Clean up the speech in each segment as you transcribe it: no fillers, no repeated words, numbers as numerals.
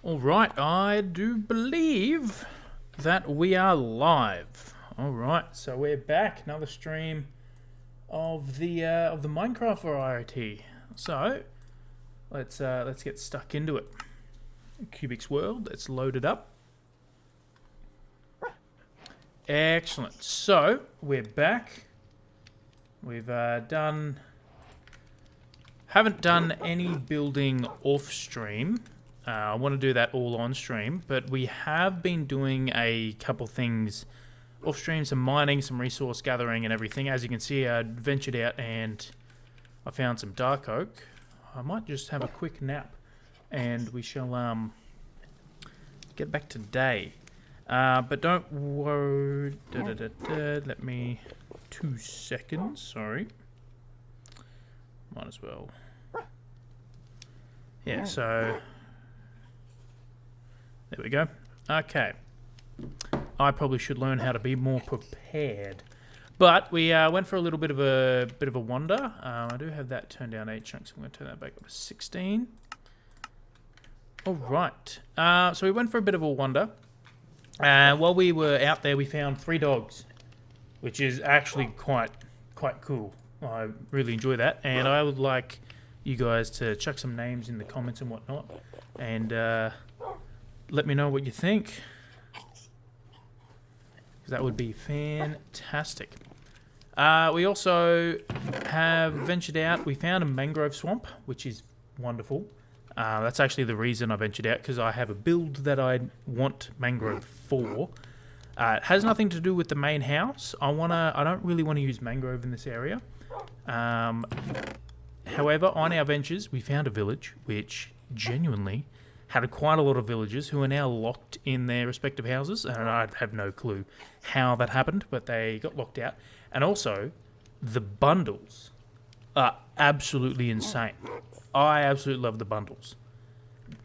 Alright, I do believe that we are live. Alright, so we're back. Another stream of the Minecraft variety. So let's get stuck into it. QBiX's world, it's loaded up. Excellent. So we're back. We've haven't done any building off stream. I want to do that all on stream, but we have been doing a couple things off stream, some mining, some resource gathering and everything. As you can see, I ventured out and I found some dark oak. I might just have a quick nap and we shall get back to day. But don't worry. Let me 2 seconds. Sorry. Might as well. Yeah, so there we go. Okay. I probably should learn how to be more prepared. But we went for a little bit of a wander. I do have that turned down 8 chunks. I'm going to turn that back up to 16. All right. So we went for a bit of a wander. While we were out there, we found 3 dogs, which is actually quite cool. I really enjoy that, and I would like you guys to chuck some names in the comments and whatnot, and let me know what you think, because that would be fantastic. We also have ventured out. We found a mangrove swamp, which is wonderful. That's actually the reason I ventured out, because I have a build that I want mangrove for. It has nothing to do with the main house. I don't really want to use mangrove in this area. However, on our ventures, we found a village which genuinely had quite a lot of villagers who are now locked in their respective houses, and I have no clue how that happened, but they got locked out. And also, the bundles are absolutely insane. I absolutely love the bundles.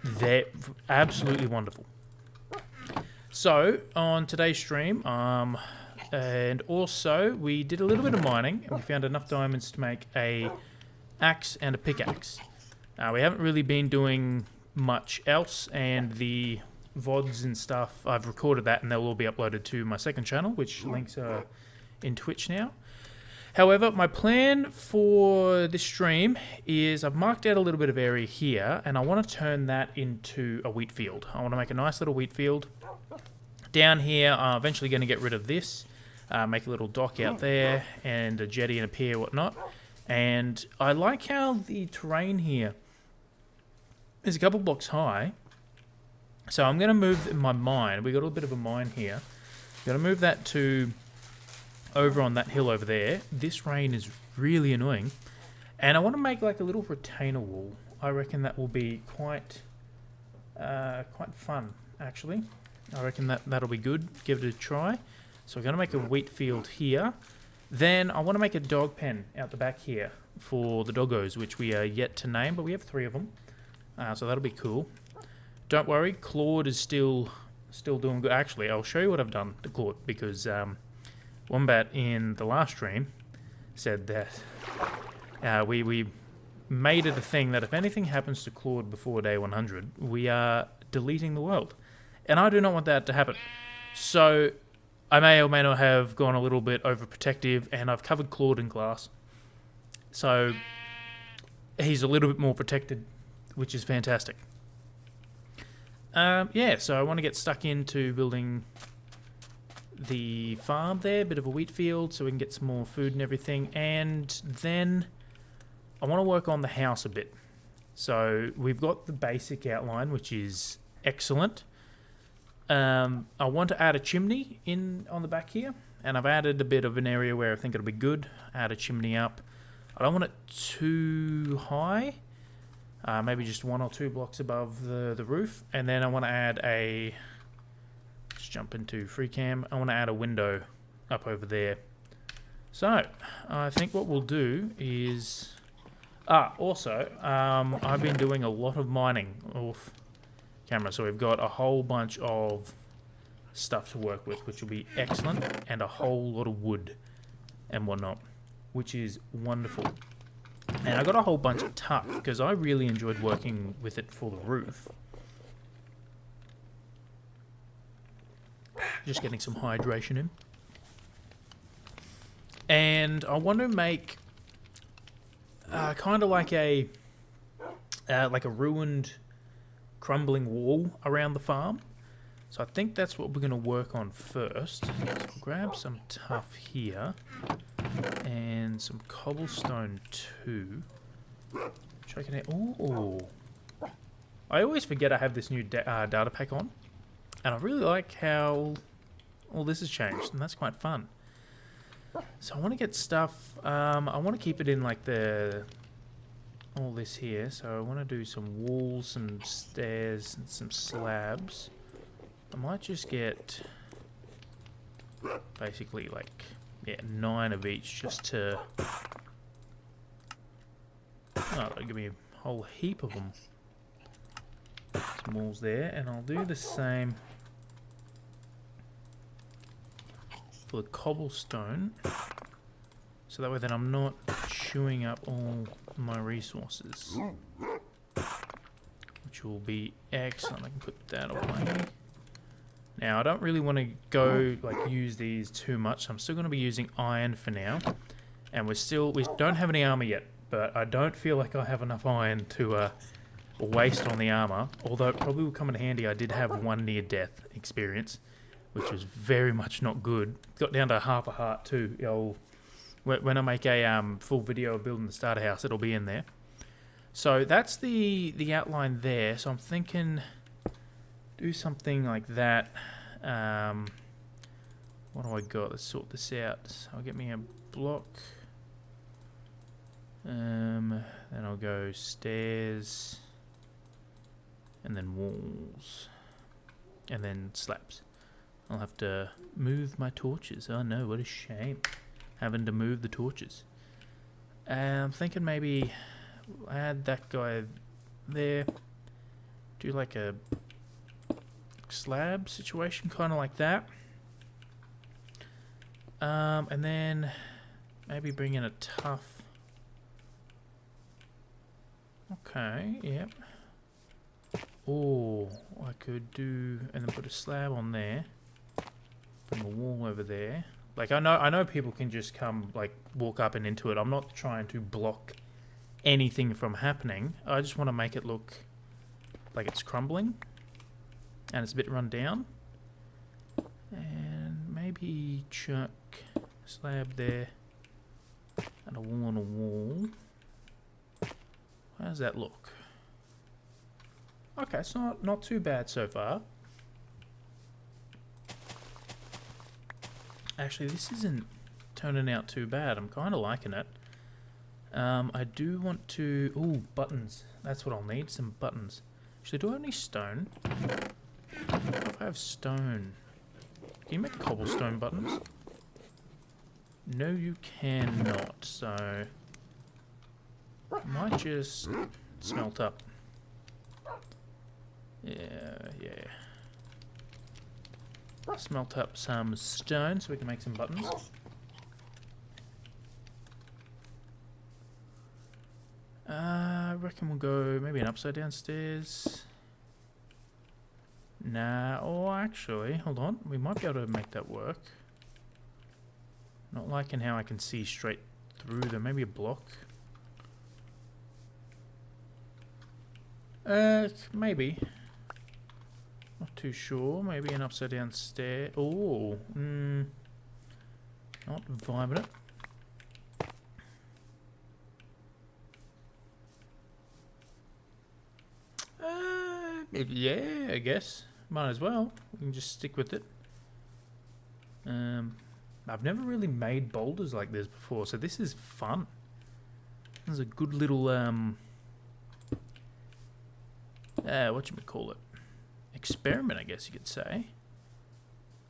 They're absolutely wonderful. So, on today's stream, and also we did a little bit of mining, and we found enough diamonds to make a axe and a pickaxe. We haven't really been doing much else, and the VODs and stuff, I've recorded that and they'll all be uploaded to my second channel, which links are in Twitch now. However, my plan for this stream is I've marked out a little bit of area here, and I want to turn that into a wheat field. I want to make a nice little wheat field. Down here, I'm eventually going to get rid of this, make a little dock out there, and a jetty and a pier, whatnot. And I like how the terrain here is a couple blocks high. So I'm going to move my mine. We've got a little bit of a mine here. I'm going to move that to over on that hill over there. This rain is really annoying. And I want to make like a little retainer wall. I reckon that will be quite fun, actually. I reckon that'll be good. Give it a try. So we're going to make a wheat field here. Then I want to make a dog pen out the back here for the doggos, which we are yet to name, but we have 3 of them. So that'll be cool. Don't worry, Claude is still doing good. Actually, I'll show you what I've done to Claude, because Wombat in the last stream said that we made it a thing that if anything happens to Claude before day 100, we are deleting the world. And I do not want that to happen. So I may or may not have gone a little bit overprotective, and I've covered Claude in glass. So he's a little bit more protected, which is fantastic. Yeah, so I want to get stuck into building the farm there, a bit of a wheat field, so we can get some more food and everything. And then I want to work on the house a bit. So we've got the basic outline, which is excellent. I want to add a chimney in on the back here, and I've added a bit of an area where I think it'll be good. Add a chimney up. I don't want it too high. Maybe just 1 or 2 blocks above the roof. And then I want to add a... Let's jump into free cam. I want to add a window up over there. So, I think what we'll do is... also, I've been doing a lot of mining off camera. So we've got a whole bunch of stuff to work with, which will be excellent. And a whole lot of wood and whatnot, which is wonderful. And I got a whole bunch of tuff because I really enjoyed working with it for the roof. just getting some hydration in. And I want to make kind of like a ruined, crumbling wall around the farm. So I think that's what we're going to work on first. So I'll grab some tuff here and some cobblestone too. Check it out. Ooh. I always forget I have this new data pack on, and I really like how all this has changed, and that's quite fun. So I want to get stuff. I want to keep it in like all this here. So I want to do some walls, some stairs, and some slabs. I might just get basically like 9 of each just to. Oh, that'll give me a whole heap of them. Some walls there, and I'll do the same for the cobblestone, so that way then I'm not chewing up all my resources, which will be excellent. I can put that away. Now I don't really want to go use these too much, so I'm still going to be using iron for now, and we don't have any armor yet, but I don't feel like I have enough iron to waste on the armor, although it probably will come in handy. I did have 1 near-death experience, which was very much not good. Got down to half a heart too. When I make a full video of building the starter house, it'll be in there. So that's the outline there. So I'm thinking do something like that. What do I got? Let's sort this out. So I'll get me a block. Then I'll go stairs, and then walls, and then slabs. I'll have to move my torches. Oh no, what a shame, having to move the torches. I'm thinking maybe add that guy there, do like a slab situation, kind of like that. And then maybe bring in a tough. Okay, yep. Oh, I could do, and then put a slab on there. Bring a wall over there. Like I know people can just come walk up and into it. I'm not trying to block anything from happening. I just want to make it look like it's crumbling and it's a bit run down. And maybe chuck a slab there and a wall on a wall. How does that look? Okay, it's not too bad so far. Actually, this isn't turning out too bad. I'm kind of liking it. I do want to... Ooh, buttons. That's what I'll need, some buttons. Actually, do I have any stone? If I have stone... Can you make cobblestone buttons? No, you cannot, so... I might just smelt up. Yeah. Smelt up some stone so we can make some buttons. I reckon we'll go maybe an upside down stairs. Nah, or actually, hold on. We might be able to make that work. Not liking how I can see straight through them. Maybe a block. Maybe. Not too sure. Maybe an upside down stair. Oh, not vibing it. Yeah, I guess. Might as well. We can just stick with it. I've never really made boulders like this before, so this is fun. This is a good little whatchamacallit, experiment, I guess you could say.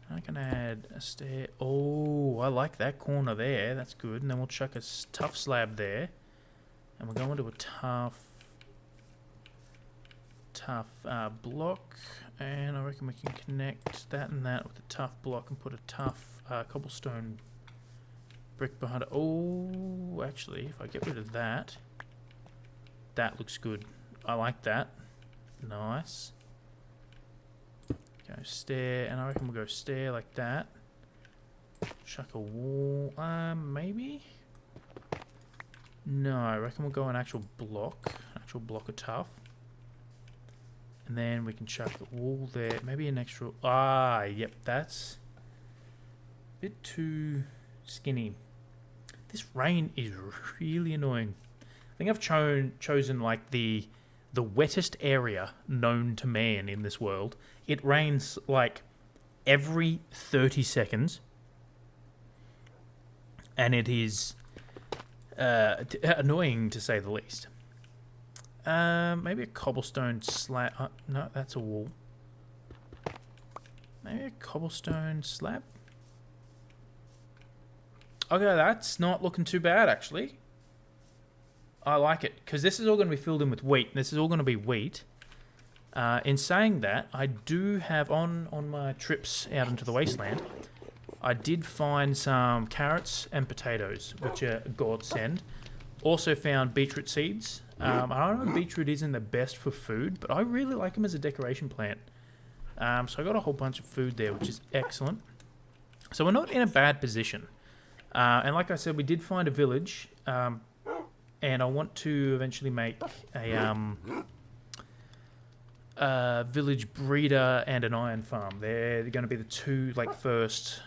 I can add a stair. Oh, I like that corner there. That's good. And then we'll chuck a tough slab there. And we'll go into a tough block. And I reckon we can connect that and that with a tough block and put a tough cobblestone brick behind it. Oh, actually, if I get rid of that, that looks good. I like that. Nice. Go stair, and I reckon we'll go stair like that. Chuck a wall, maybe? No, I reckon we'll go an actual block of tough. And then we can chuck a wall there, maybe an extra, yep, that's a bit too skinny. This rain is really annoying. I think I've chosen like the wettest area known to man in this world. It rains like every 30 seconds. And it is annoying to say the least. Maybe a cobblestone slab. No, that's a wall. Maybe a cobblestone slab. Okay, that's not looking too bad, actually. I like it, because this is all going to be filled in with wheat. This is all going to be wheat. In saying that, I do have, on my trips out into the wasteland, I did find some carrots and potatoes, which are godsend. Also found beetroot seeds. I don't know if beetroot isn't the best for food, but I really like them as a decoration plant. So I got a whole bunch of food there, which is excellent. So we're not in a bad position. And like I said, we did find a village, and I want to eventually make a village breeder and an iron farm. They're going to be the two first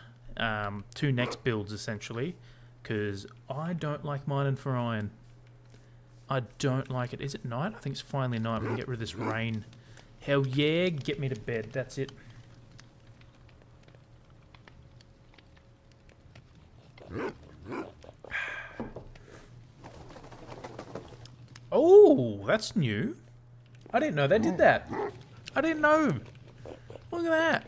two next builds essentially, because I don't like mining for iron. I don't like it. Is it night? I think it's finally night. We can get rid of this rain. Hell yeah, get me to bed. That's it. Oh, that's new. I didn't know they did that. I didn't know. Look at that.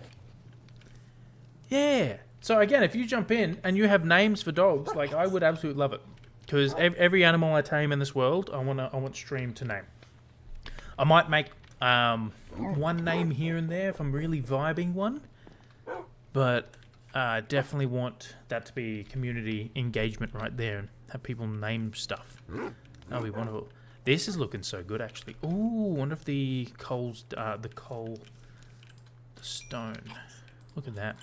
Yeah. So again, if you jump in and you have names for dogs, like I would absolutely love it, because every animal I tame in this world, I want Stream to name. I might make one name here and there if I'm really vibing one, but definitely want that to be community engagement right there and have people name stuff. That'll be wonderful. This is looking so good, actually. Ooh, wonder if the stone. Look at that.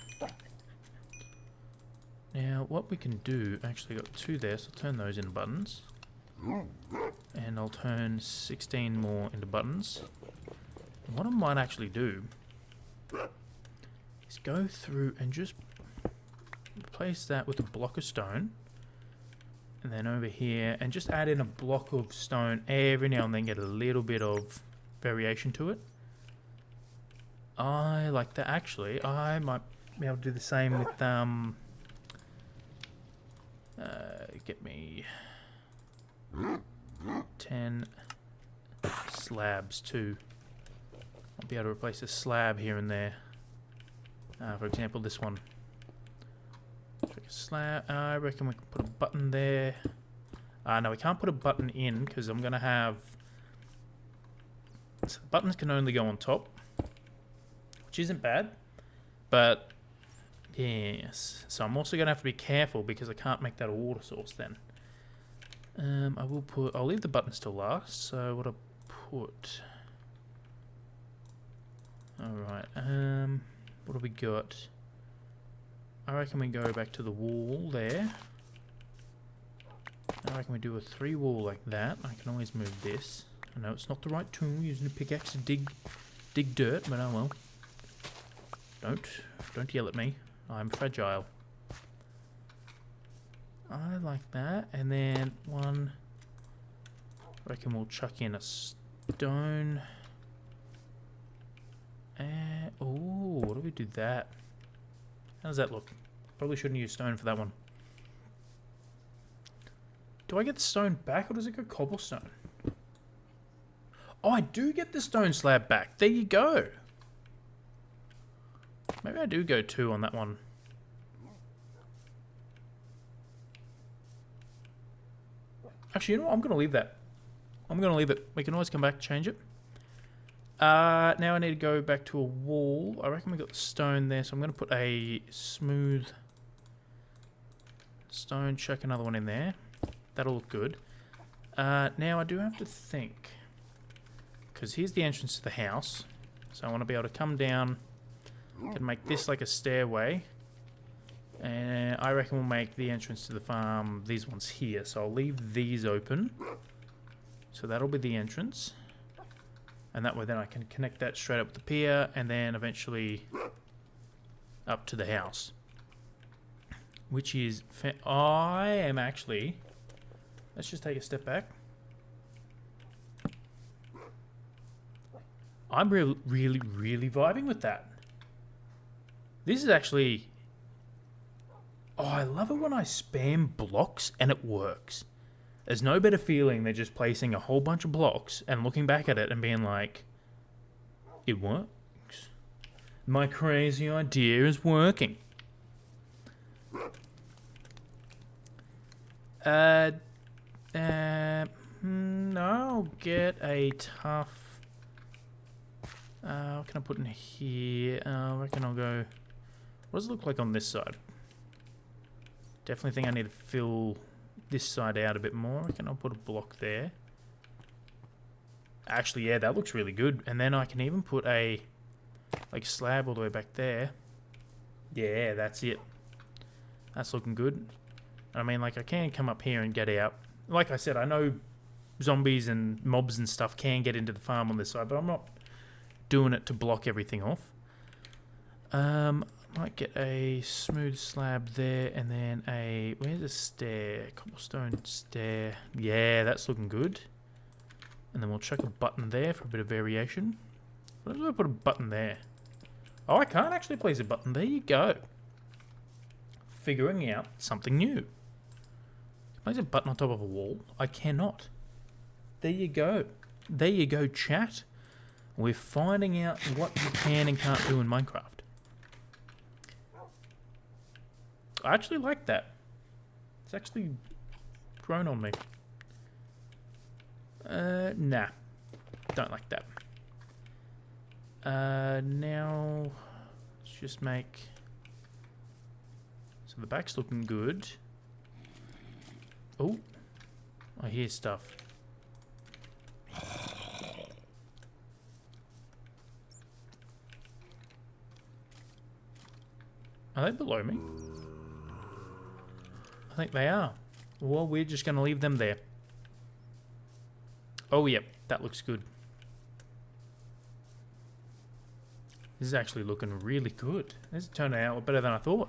Now, what we can do, actually got 2 there, so I'll turn those into buttons. And I'll turn 16 more into buttons. And what I might actually do is go through and just replace that with a block of stone. And then over here, and just add in a block of stone every now and then, get a little bit of variation to it. I like that. Actually, I might be able to do the same with get me 10 slabs too. I'll be able to replace a slab here and there. For example, this one. Slab. I reckon we can put a button there. No, we can't put a button in because I'm gonna have. So buttons can only go on top, which isn't bad, but yes. So I'm also gonna have to be careful because I can't make that a water source then. I'll leave the buttons till last. So what I put. All right. What have we got? I reckon we go back to the wall there. I reckon we do a 3 wall like that. I can always move this. I know it's not the right tool, using a pickaxe to dig dirt, but oh well. Don't yell at me. I'm fragile. I like that. And then one. I reckon we'll chuck in a stone. Oh, what do we do that? How does that look? Probably shouldn't use stone for that one. Do I get the stone back or does it go cobblestone? Oh, I do get the stone slab back. There you go. Maybe I do go 2 on that one. Actually, you know what? I'm going to leave that. I'm going to leave it. We can always come back and change it. Now I need to go back to a wall. I reckon we got the stone there, so I'm going to put a smooth stone, chuck another one in there. That'll look good. Now I do have to think, because here's the entrance to the house, so I want to be able to come down Can make this like a stairway. And I reckon we'll make the entrance to the farm these ones here. So I'll leave these open. So that'll be the entrance. And that way then I can connect that straight up with the pier and then eventually up to the house. Which is... I am actually... Let's just take a step back. I'm really vibing with that. This is actually... Oh, I love it when I spam blocks and it works. There's no better feeling than just placing a whole bunch of blocks and looking back at it and being like, it works. My crazy idea is working. I'll get a tough... what can I put in here? I reckon I'll go... What does it look like on this side? Definitely think I need to fill this side out a bit more. I reckon I'll put a block there. Actually, yeah, that looks really good. And then I can even put a like slab all the way back there. Yeah, that's it. That's looking good. I mean, like, I can come up here and get out. Like I said, I know zombies and mobs and stuff can get into the farm on this side, but I'm not doing it to block everything off. Might get a smooth slab there, and then a... Where's a stair? Cobblestone stair. Yeah, that's looking good. And then we'll chuck a button there for a bit of variation. Where do I put a button there? Oh, I can't actually place a button. There you go. Figuring out something new. Place a button on top of a wall? I cannot. There you go. There you go, chat. We're finding out what you can and can't do in Minecraft. I actually like that. It's actually grown on me. Nah. Don't like that. Now, let's just make... So the back's looking good. Oh, I hear stuff. Are they below me? I think they are. Well, we're just going to leave them there. Oh, yep. That looks good. This is actually looking really good. This is turning out better than I thought.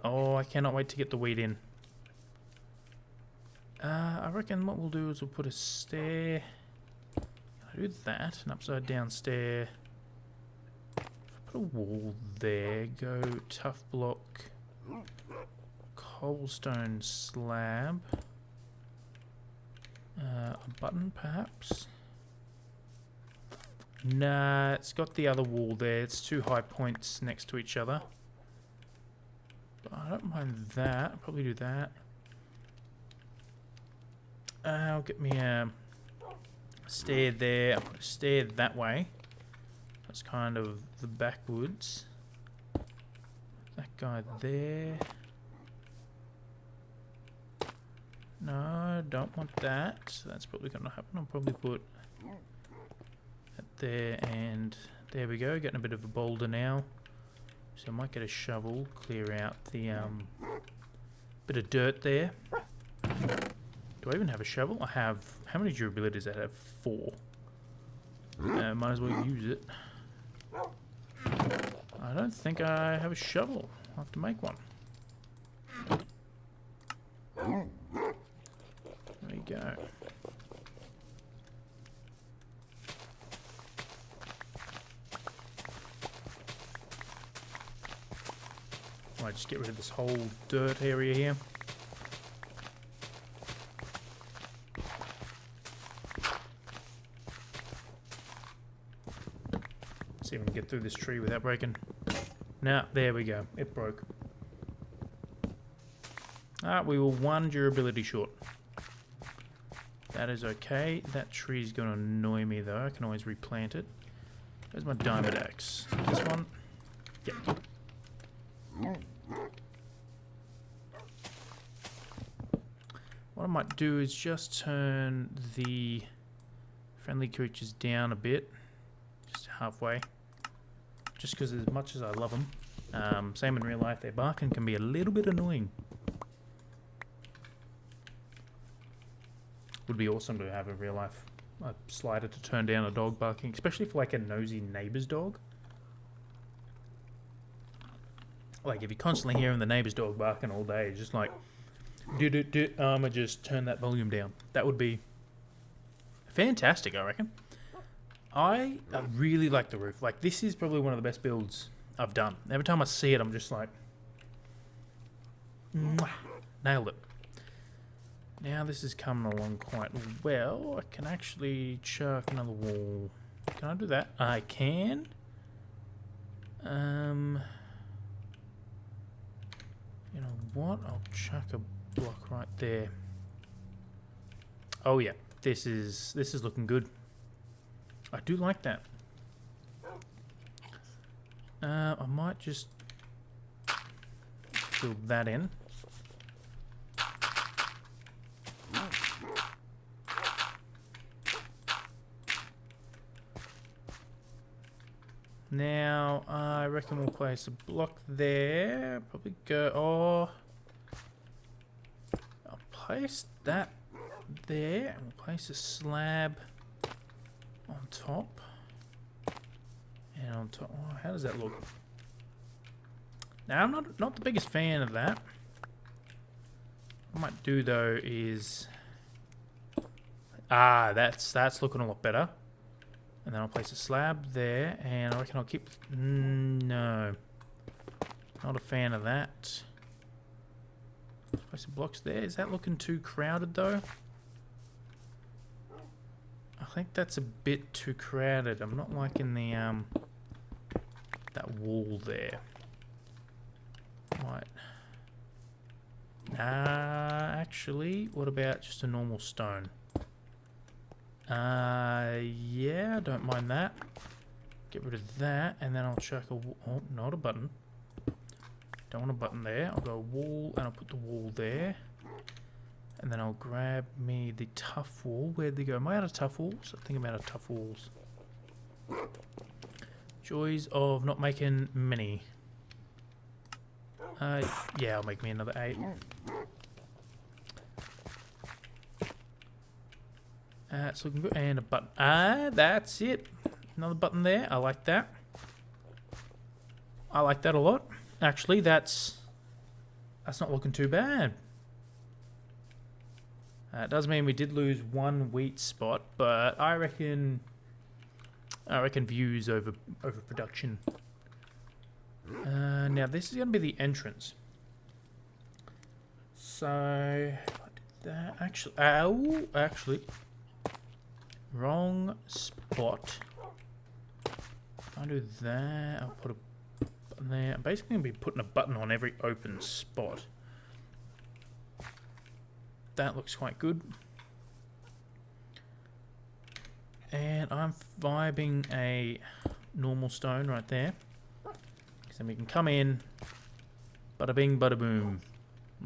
Oh, I cannot wait to get the wheat in. I reckon what we'll do is we'll put a stair. I'll do that. An upside down stair. Put a wall there. Go tough block. Cobblestone slab. A button perhaps. Nah, it's got the other wall there. It's two high points next to each other. But I don't mind that. I'll probably do that. I'll get me a stair there. I'll put a stair that way. That's kind of the backwoods. That guy there. No, don't want that. So that's probably going to happen. I'll probably put that there, and there we go. Getting a bit of a boulder now. So I might get a shovel, clear out the bit of dirt there. Do I even have a shovel? I have... How many durability does that have? 4. Might as well use it. I don't think I have a shovel. I'll have to make one. There we go. Might just get rid of this whole dirt area here. See if we can get through this tree without breaking. Now, there we go. It broke. We were 1 durability short. That is okay. That tree's going to annoy me though. I can always replant it. Where's my diamond axe? This one? Yep. What I might do is just turn the friendly creatures down a bit. Just halfway. Just because as much as I love them, same in real life, their barking can be a little bit annoying. Would be awesome to have in real life. A slider to turn down a dog barking, especially for like a nosy neighbour's dog. Like if you're constantly hearing the neighbour's dog barking all day, just like I'ma just turn that volume down. That would be fantastic, I reckon. I really like the roof. Like this is probably one of the best builds I've done. Every time I see it, I'm just like, mwah, nailed it. Now this is coming along quite well. I can actually chuck another wall. Can I do that? I can. You know what? I'll chuck a block right there. Oh yeah, this is looking good. I do like that. I might just fill that in. Now, I reckon we'll place a block there. Probably go... Oh... I'll place that there. And we'll place a slab on top. And on top... Oh, how does that look? Now, I'm not the biggest fan of that. What I might do, though, is... Ah, that's looking a lot better. And then I'll place a slab there, and I reckon I'll keep... No. Not a fan of that. Place some blocks there. Is that looking too crowded, though? I think that's a bit too crowded. I'm not liking the, that wall there. Right. Actually, what about just a normal stone? Yeah, I don't mind that. Get rid of that, and then I'll chuck a wall. Oh, not a button. Don't want a button there. I'll go wall, and I'll put the wall there. And then I'll grab me the tough wall. Where'd they go? Am I out of tough walls? I think I'm out of tough walls. Joys of not making many. Yeah, I'll make me another 8. It's looking good. And a button. That's it. Another button there. I like that. I like that a lot. Actually, that's not looking too bad. It does mean we did lose one wheat spot, but I reckon views over production. Now this is going to be the entrance. So I did that. Actually, wrong spot. I'll do that. I'll put a button there. I'm basically going to be putting a button on every open spot. That looks quite good. And I'm vibing a normal stone right there. So we can come in, bada bing, bada boom.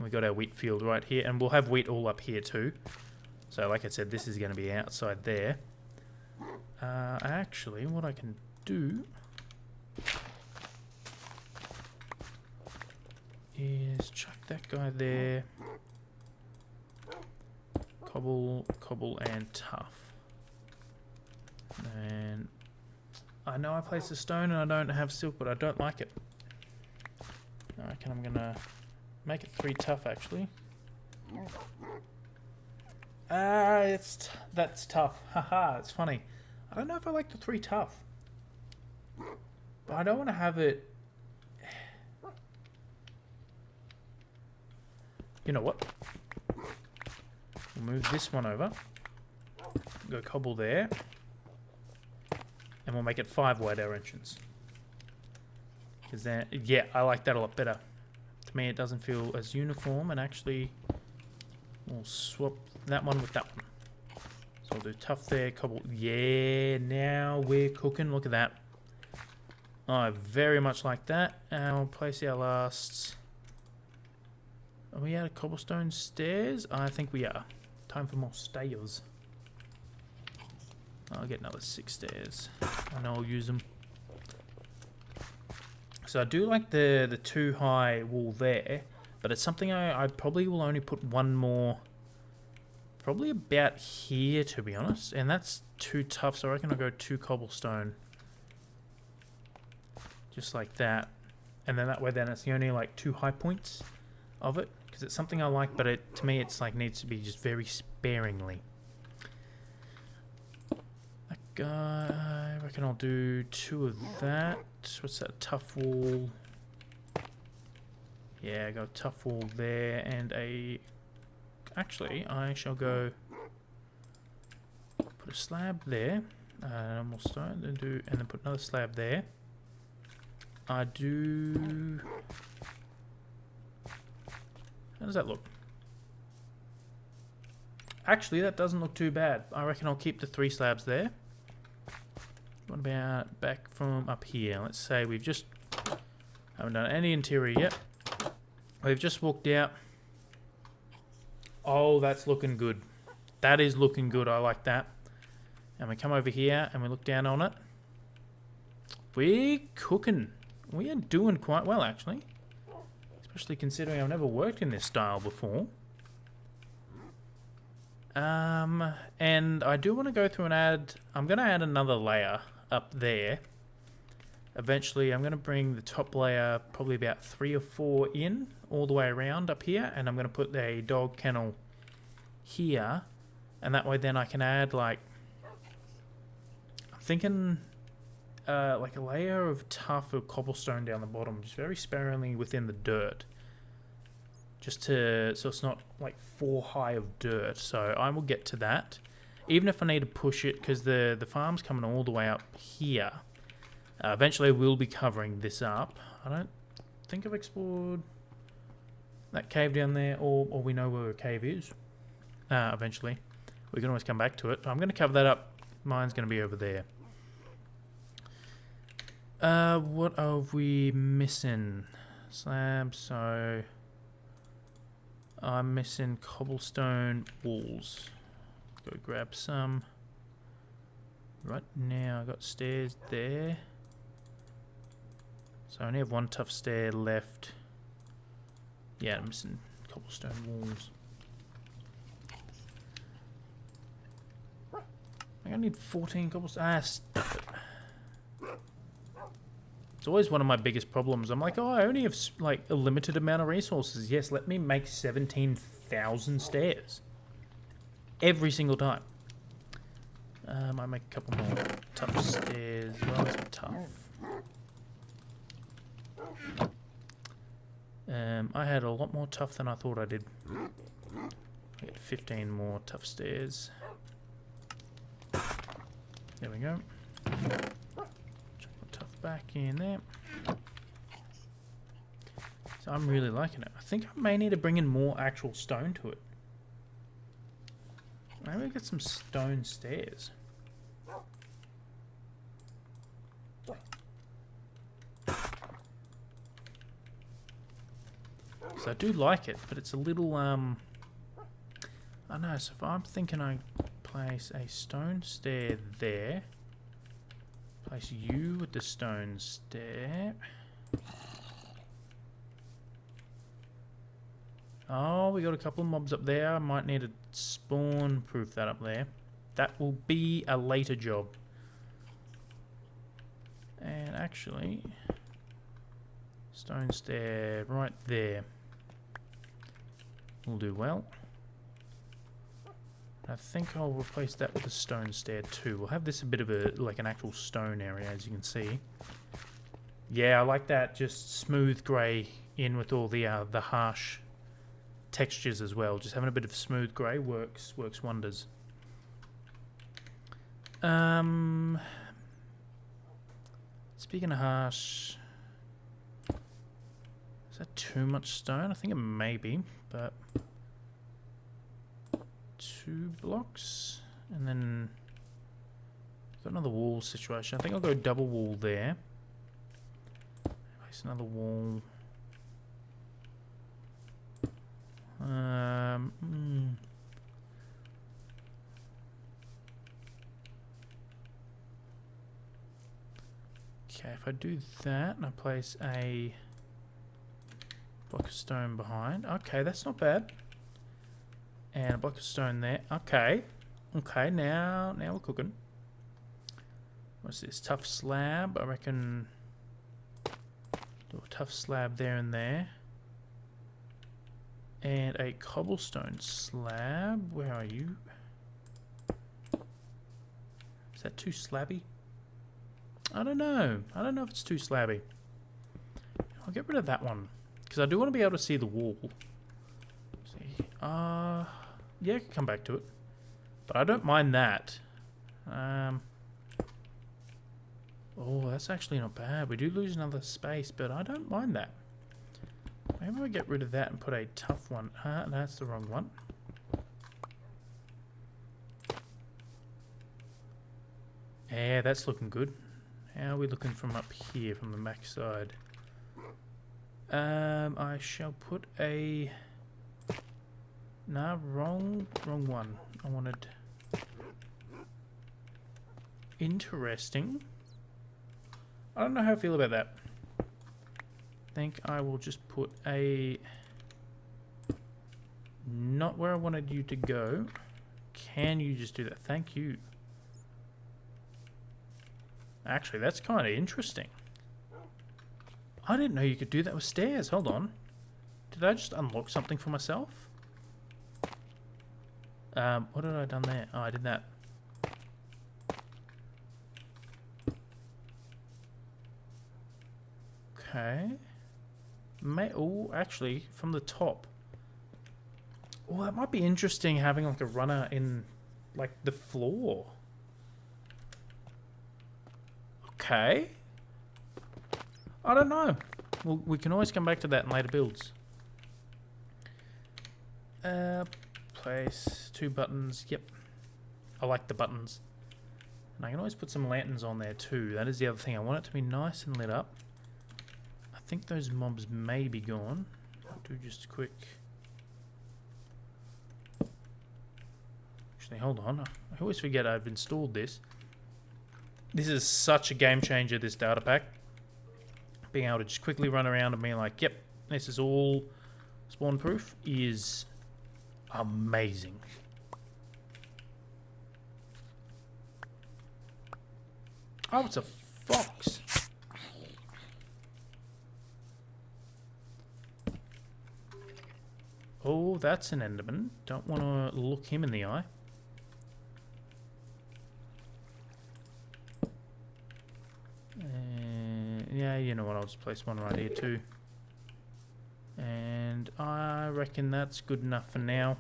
We got our wheat field right here, and we'll have wheat all up here too. So like I said, this is going to be outside there. Actually, what I can do is chuck that guy there. Cobble, cobble, and tough. And I know I placed a stone and I don't have silk, but I don't like it. I reckon I'm going to make it 3 tough, actually. That's tough. Haha, it's funny. I don't know if I like the 3 tough. But I don't want to have it... You know what? We'll move this one over. Go cobble there. And we'll make it 5 wide our entrance. Because then, yeah, I like that a lot better. To me, it doesn't feel as uniform, and actually, we'll swap that one with that one. So I'll do tough there, cobble. Yeah, now we're cooking. Look at that. I very much like that. And I'll place our last... Are we out of cobblestone stairs? I think we are. Time for more stairs. I'll get another 6 stairs. I know I'll use them. So I do like the too high wall there, but it's something I probably will only put one more, probably about here to be honest, and that's too tough, so I reckon I'll go 2 cobblestone. Just like that. And then that way then it's the only like 2 high points of it, because it's something I like, but to me it's like needs to be just very sparingly. I reckon I'll do 2 of that. What's that? Tough wall. Yeah, I got a tough wall there and a... Actually, I shall go put a slab there. Normal stone, and then put another slab there. I do... How does that look? Actually, that doesn't look too bad. I reckon I'll keep the 3 slabs there. What about back from up here? Let's say we've just haven't done any interior yet. We've just walked out. Oh, that's looking good. That is looking good. I like that. And we come over here and we look down on it. We're cooking. We are doing quite well, actually. Especially considering I've never worked in this style before. And I do want to go through and add... I'm going to add another layer up there. Eventually, I'm going to bring the top layer probably about 3 or 4 in, all the way around up here. And I'm going to put a dog kennel here. And that way then I can add, like... I'm thinking... like a layer of tough or cobblestone down the bottom, just very sparingly within the dirt. Just so it's not like 4 high of dirt. So I will get to that. Even if I need to push it, because the farm's coming all the way up here. Eventually I will be covering this up. I don't think I've explored that cave down there, or we know where a cave is. Eventually. We can always come back to it. I'm going to cover that up. Mine's going to be over there. What are we missing? Slabs, so... I'm missing cobblestone walls. Go grab some. Right now I got stairs there. So I only have 1 tough stair left. Yeah, I'm missing cobblestone walls. I think I need 14 cobblestone. Ah, stuff it. It's always one of my biggest problems. I'm like, oh, I only have like a limited amount of resources. Yes, let me make 17,000 stairs. Every single time. I make a couple more tough stairs. Well, it's tough. I had a lot more tough than I thought I did. I get 15 more tough stairs. There we go. Back in there. So I'm really liking it. I think I may need to bring in more actual stone to it. Maybe get some stone stairs. So I do like it, but it's a little I don't know, so if I'm thinking I place a stone stair there. Place you with the stone stair. Oh, we got a couple of mobs up there. I might need to spawn proof that up there. That will be a later job. And actually, stone stair right there will do well. I think I'll replace that with a stone stair too. We'll have this a bit of a like an actual stone area, as you can see. Yeah, I like that. Just smooth grey in with all the harsh textures as well. Just having a bit of smooth grey works wonders. Speaking of harsh, is that too much stone? I think it may be, but 2 blocks, and then got another wall situation. I think I'll go double wall there. Place another wall. Okay, if I do that and I place a block of stone behind. Okay, that's not bad. And a block of stone there. Okay. Okay, now we're cooking. What's this? Tough slab. I reckon do a tough slab there and there. And a cobblestone slab. Where are you? Is that too slabby? I don't know. I don't know if it's too slabby. I'll get rid of that one. Because I do want to be able to see the wall. See. Yeah, I can come back to it. But I don't mind that. Oh, that's actually not bad. We do lose another space, but I don't mind that. Maybe I get rid of that and put a tough one. That's the wrong one. Yeah, that's looking good. How are we looking from up here, from the back side? I shall put a... Nah, wrong one. I wanted... Interesting. I don't know how I feel about that. I think I will just put a... Not where I wanted you to go. Can you just do that? Thank you. Actually, that's kind of interesting. I didn't know you could do that with stairs. Hold on. Did I just unlock something for myself? What had I done there? Oh, I did that. Okay. Oh, actually, from the top. Oh, that might be interesting having like a runner in like the floor. Okay. I don't know. Well, we can always come back to that in later builds. Place 2 buttons. Yep. I like the buttons. And I can always put some lanterns on there too. That is the other thing. I want it to be nice and lit up. I think those mobs may be gone. I'll do just a quick... Actually, hold on. I always forget I've installed this. This is such a game changer, this data pack. Being able to just quickly run around and be like, yep, this is all spawn proof is amazing. Oh, it's a fox. Oh, that's an Enderman. Don't want to look him in the eye. Yeah, you know what, I'll just place one right here too. And I reckon that's good enough for now.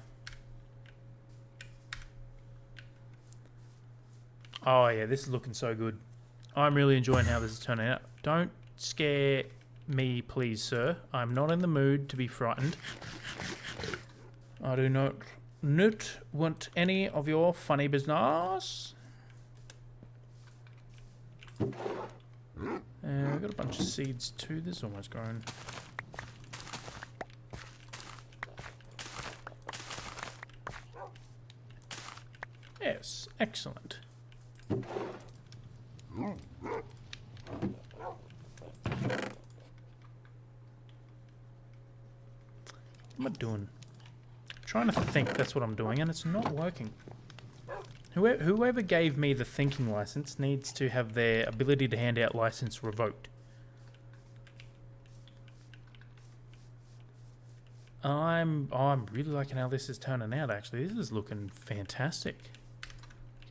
Oh yeah, this is looking so good. I'm really enjoying how this is turning out. Don't scare me, please, sir. I'm not in the mood to be frightened. I do not want any of your funny business. We've got a bunch of seeds too. This is almost grown. Yes, excellent. What am I doing? I'm trying to think, that's what I'm doing, and it's not working. Whoever gave me the thinking license needs to have their ability to hand out license revoked. I'm really liking how this is turning out, actually. This is looking fantastic.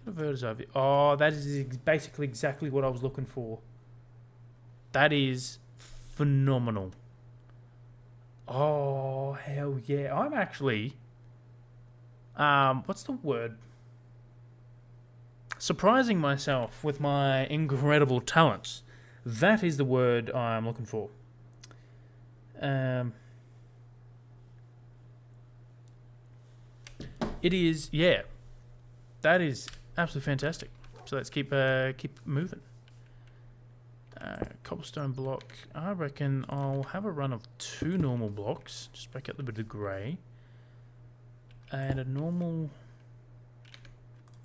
Get a bird's eye view. Oh, that is basically exactly what I was looking for. That is phenomenal. Oh, hell yeah. I'm actually... what's the word? Surprising myself with my incredible talents. That is the word I'm looking for. It is, yeah. That is absolutely fantastic. So let's keep moving. Cobblestone block. I reckon I'll have a run of 2 normal blocks. Just break up the bit of grey. And a normal...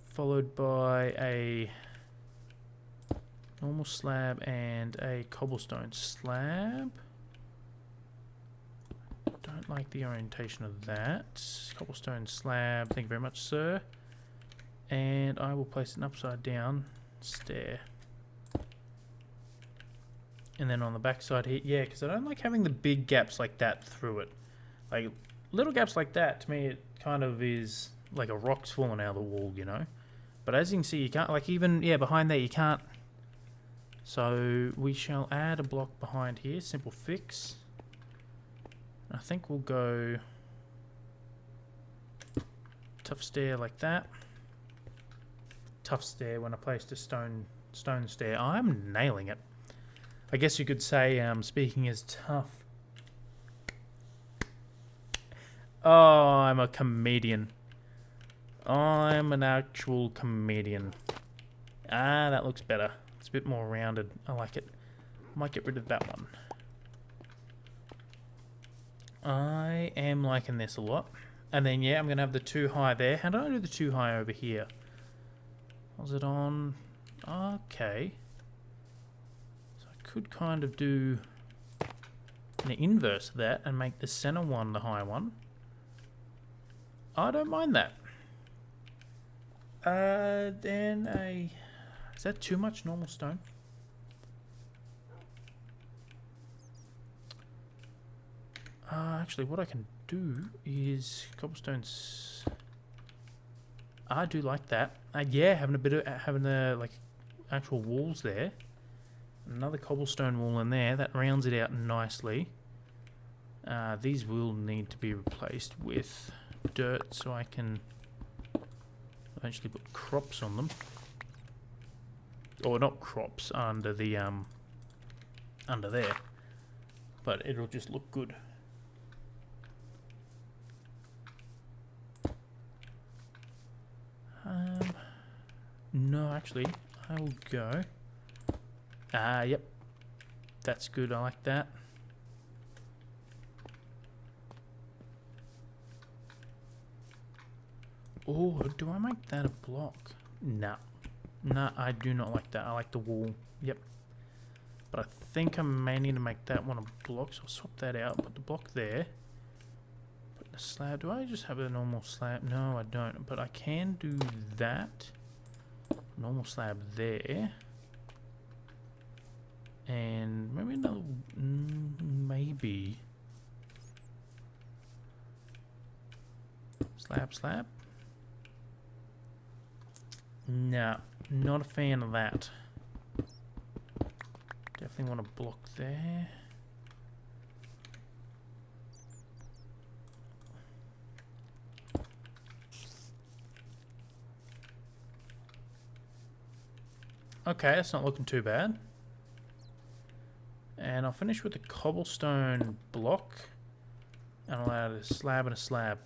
followed by a Normal slab and a cobblestone slab. Don't like the orientation of that. Cobblestone slab, thank you very much, sir. And I will place an upside down stair. And then on the back side here, yeah, because I don't like having the big gaps like that through it. Like, little gaps like that, to me, it kind of is like a rock's falling out of the wall, you know? But as you can see, you can't, like, even, yeah, behind there, you can't. So we shall add a block behind here, simple fix. I think we'll go tough stair like that. Tough stair when I placed a stone stair. I'm nailing it. I guess you could say speaking is tough. Oh, I'm a comedian. I'm an actual comedian. Ah, that looks better. It's a bit more rounded. I like it. Might get rid of that one. I am liking this a lot. And then, yeah, I'm going to have the 2 high there. How do I do the 2 high over here? Was it on? Okay. So I could kind of do an inverse of that and make the center one the high one. I don't mind that. Then a... Is that too much normal stone? Actually, what I can do is cobblestones. I do like that. Yeah, having a bit of like actual walls there. Another cobblestone wall in there that rounds it out nicely. These will need to be replaced with dirt so I can eventually put crops on them. Or not crops under the under there, but it'll just look good. No, actually, I will go. Yep, that's good. I like that. Oh, do I make that a block? No. No, I do not like that. I like the wall. Yep. But I think I may need to make that one a block, so I'll swap that out. Put the block there. Put the slab. Do I just have a normal slab? No, I don't. But I can do that. Normal slab there. And maybe another... maybe. Slab. No, not a fan of that. Definitely want a block there. Okay, that's not looking too bad. And I'll finish with a cobblestone block. And I'll add a slab and a slab.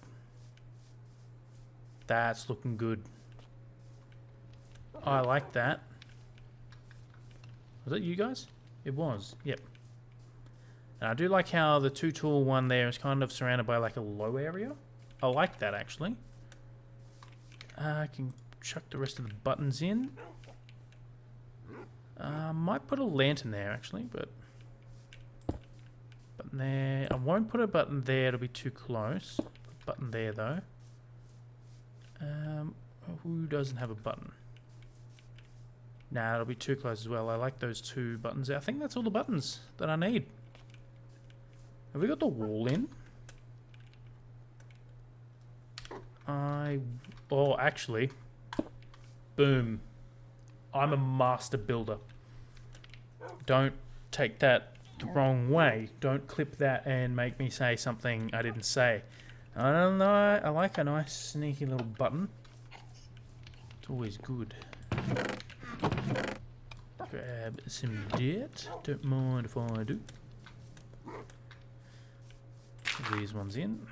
That's looking good. I like that. Was that you guys? It was, yep. And I do like how the 2-tool one there is kind of surrounded by like a low area. I like that actually. I can chuck the rest of the buttons in. Might put a lantern there actually, but button there. I won't put a button there, it'll be too close. Put a button there though. Who doesn't have a button? Nah, it'll be too close as well. I like those 2 buttons there. I think that's all the buttons that I need. Have we got the wall in? Oh, actually. Boom. I'm a master builder. Don't take that the wrong way. Don't clip that and make me say something I didn't say. I don't know. I like a nice sneaky little button. It's always good. Grab some dirt. Don't mind if I do. Put these ones in.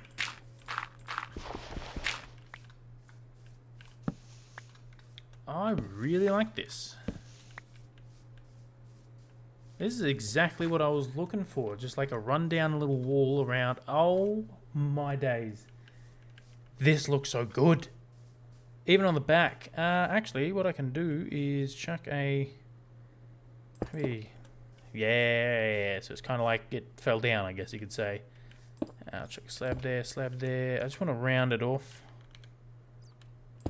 I really like this. This is exactly what I was looking for. Just like a rundown little wall around. Oh my days. This looks so good. Even on the back. Actually, what I can do is chuck a Maybe. Yeah, so it's kind of like it fell down, I guess you could say. I'll check slab there, slab there. I just want to round it off.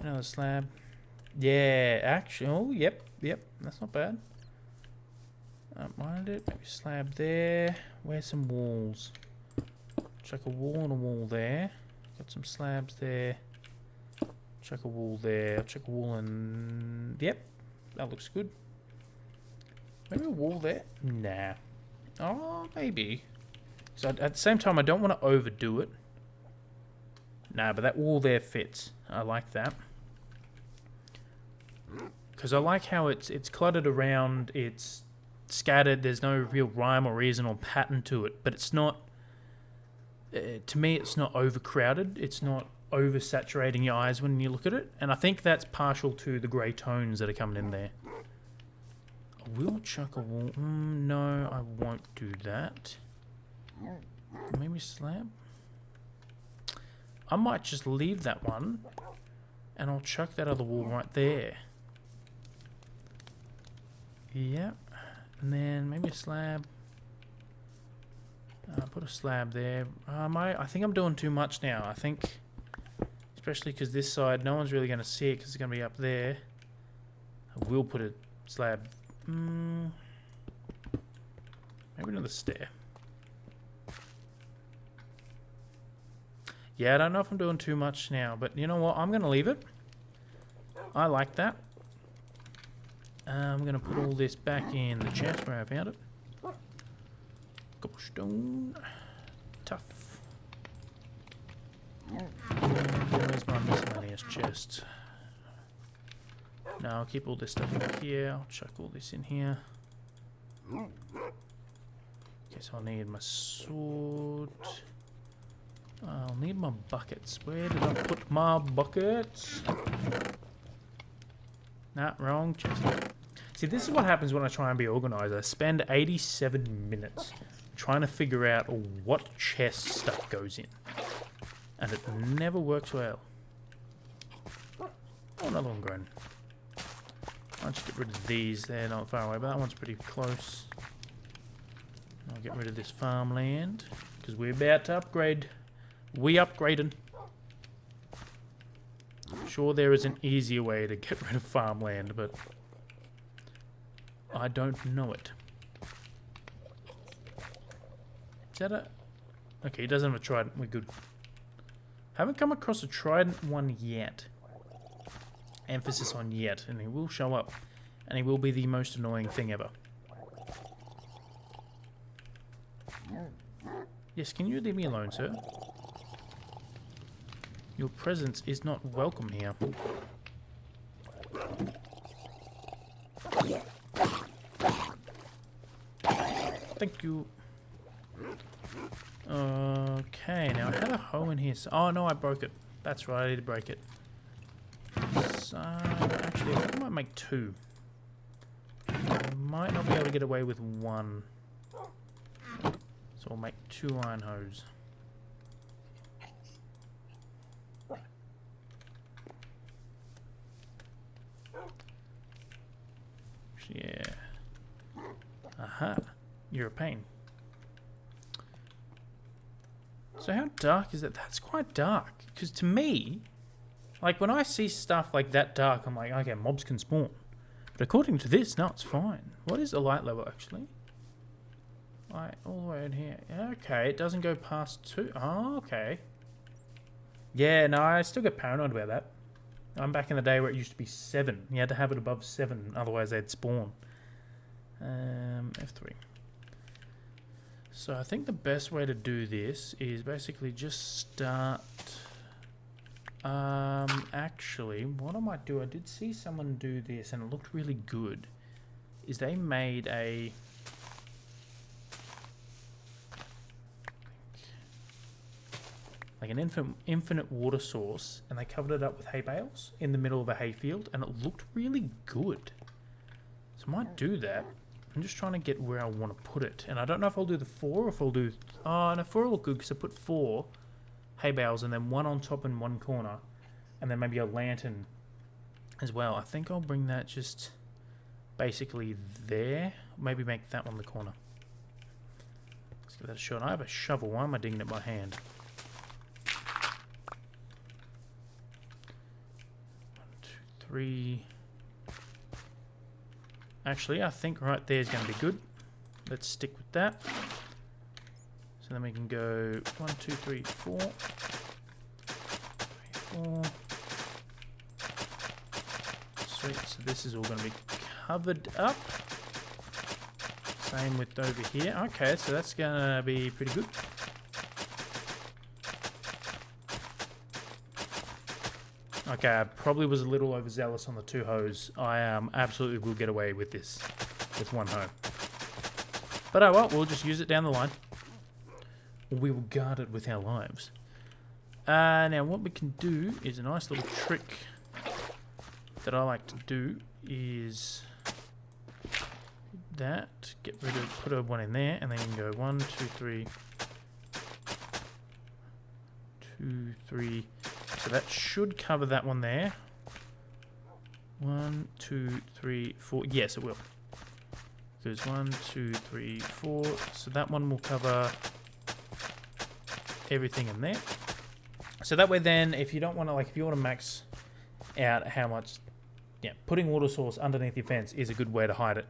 Another slab. Yeah, actually, oh, yep, that's not bad. I don't mind it. Maybe slab there. Where's some walls? Chuck a wall and a wall there. Got some slabs there. Chuck a wall there. Chuck a wall and... Yep, that looks good. Maybe a wall there? Nah. Oh, maybe. So at the same time, I don't want to overdo it. Nah, but that wall there fits. I like that. Because I like how it's cluttered around, it's scattered, there's no real rhyme or reason or pattern to it. But it's not... to me, it's not overcrowded. It's not oversaturating your eyes when you look at it. And I think that's partial to the grey tones that are coming in there. I will chuck a wall. No, I won't do that. Maybe slab. I might just leave that one, and I'll chuck that other wall right there. Yep. And then maybe a slab. Put a slab there. I think I'm doing too much now. I think, especially because this side, no one's really going to see it because it's going to be up there. I will put a slab. Maybe another stair. Yeah, I don't know if I'm doing too much now, but you know what? I'm going to leave it. I like that. I'm going to put all this back in the chest where I found it. Cobblestone. Tough. Where's my miscellaneous chest? No, I'll keep all this stuff in here. I'll chuck all this in here. Okay, so I'll need my sword. I'll need my buckets. Where did I put my buckets? Nah, wrong chest. See, this is what happens when I try and be organised. I spend 87 minutes trying to figure out what chest stuff goes in. And it never works well. Oh, another one grown. I'll just get rid of these. They're not far away, but that one's pretty close. I'll get rid of this farmland, because we're about to upgrade. We upgrading. I'm sure there is an easier way to get rid of farmland, but I don't know it. Is that a... Okay, he doesn't have a trident. We're good. Haven't come across a trident one yet. Emphasis on yet, and he will show up. And he will be the most annoying thing ever. Yes, can you leave me alone, sir? Your presence is not welcome here. Thank you. Okay, now I had a hoe in here. So, oh no, I broke it. That's right, I need to break it. So, actually, I think I might make two. I might not be able to get away with one. So I'll make 2 iron hoes. Yeah. Aha. You're a pain. So how dark is that? That's quite dark. Because to me, like when I see stuff like that dark, I'm like, okay, mobs can spawn. But according to this, no, it's fine. What is the light level actually? Light all the way in here. Okay, it doesn't go past 2. Oh, okay. Yeah, no, I still get paranoid about that. I'm back in the day where it used to be 7. You had to have it above 7, otherwise they'd spawn. F3. So I think the best way to do this is basically just start... actually, what I might do, I did see someone do this and it looked really good, is they made a... like an infinite water source, and they covered it up with hay bales in the middle of a hay field, and it looked really good. So I might do that. I'm just trying to get where I want to put it, and I don't know if I'll do the 4 or if I'll do... Oh, no, 4 will look good because I put 4 hay bales and then 1 on top in one corner, and then maybe a lantern as well. I think I'll bring that just basically there. maybe make that one the corner. Let's give that a shot. I have a shovel. Why am I digging it by hand? 1, 2, 3. Actually, I think right there is going to be good. Let's stick with that. So then we can go 1, 2, 3, 4. 3, 4. Sweet. So this is all going to be covered up. Same with over here. Okay, so that's going to be pretty good. Okay, I probably was a little overzealous on the 2 hoes. I absolutely will get away with this with 1 hoe. But oh well, we'll just use it down the line. We will guard it with our lives. Now what we can do is a nice little trick that I like to do is that, get rid of, put a 1 in there, and then you can go 1, 2, 3, 2, 3. So that should cover that one there. 1, 2, 3, 4. Yes, it will. There's 1, 2, 3, 4. So that one will cover everything in there. So that way then, if you don't want to, like, if you want to max out how much, yeah, putting water source underneath your fence is a good way to hide it.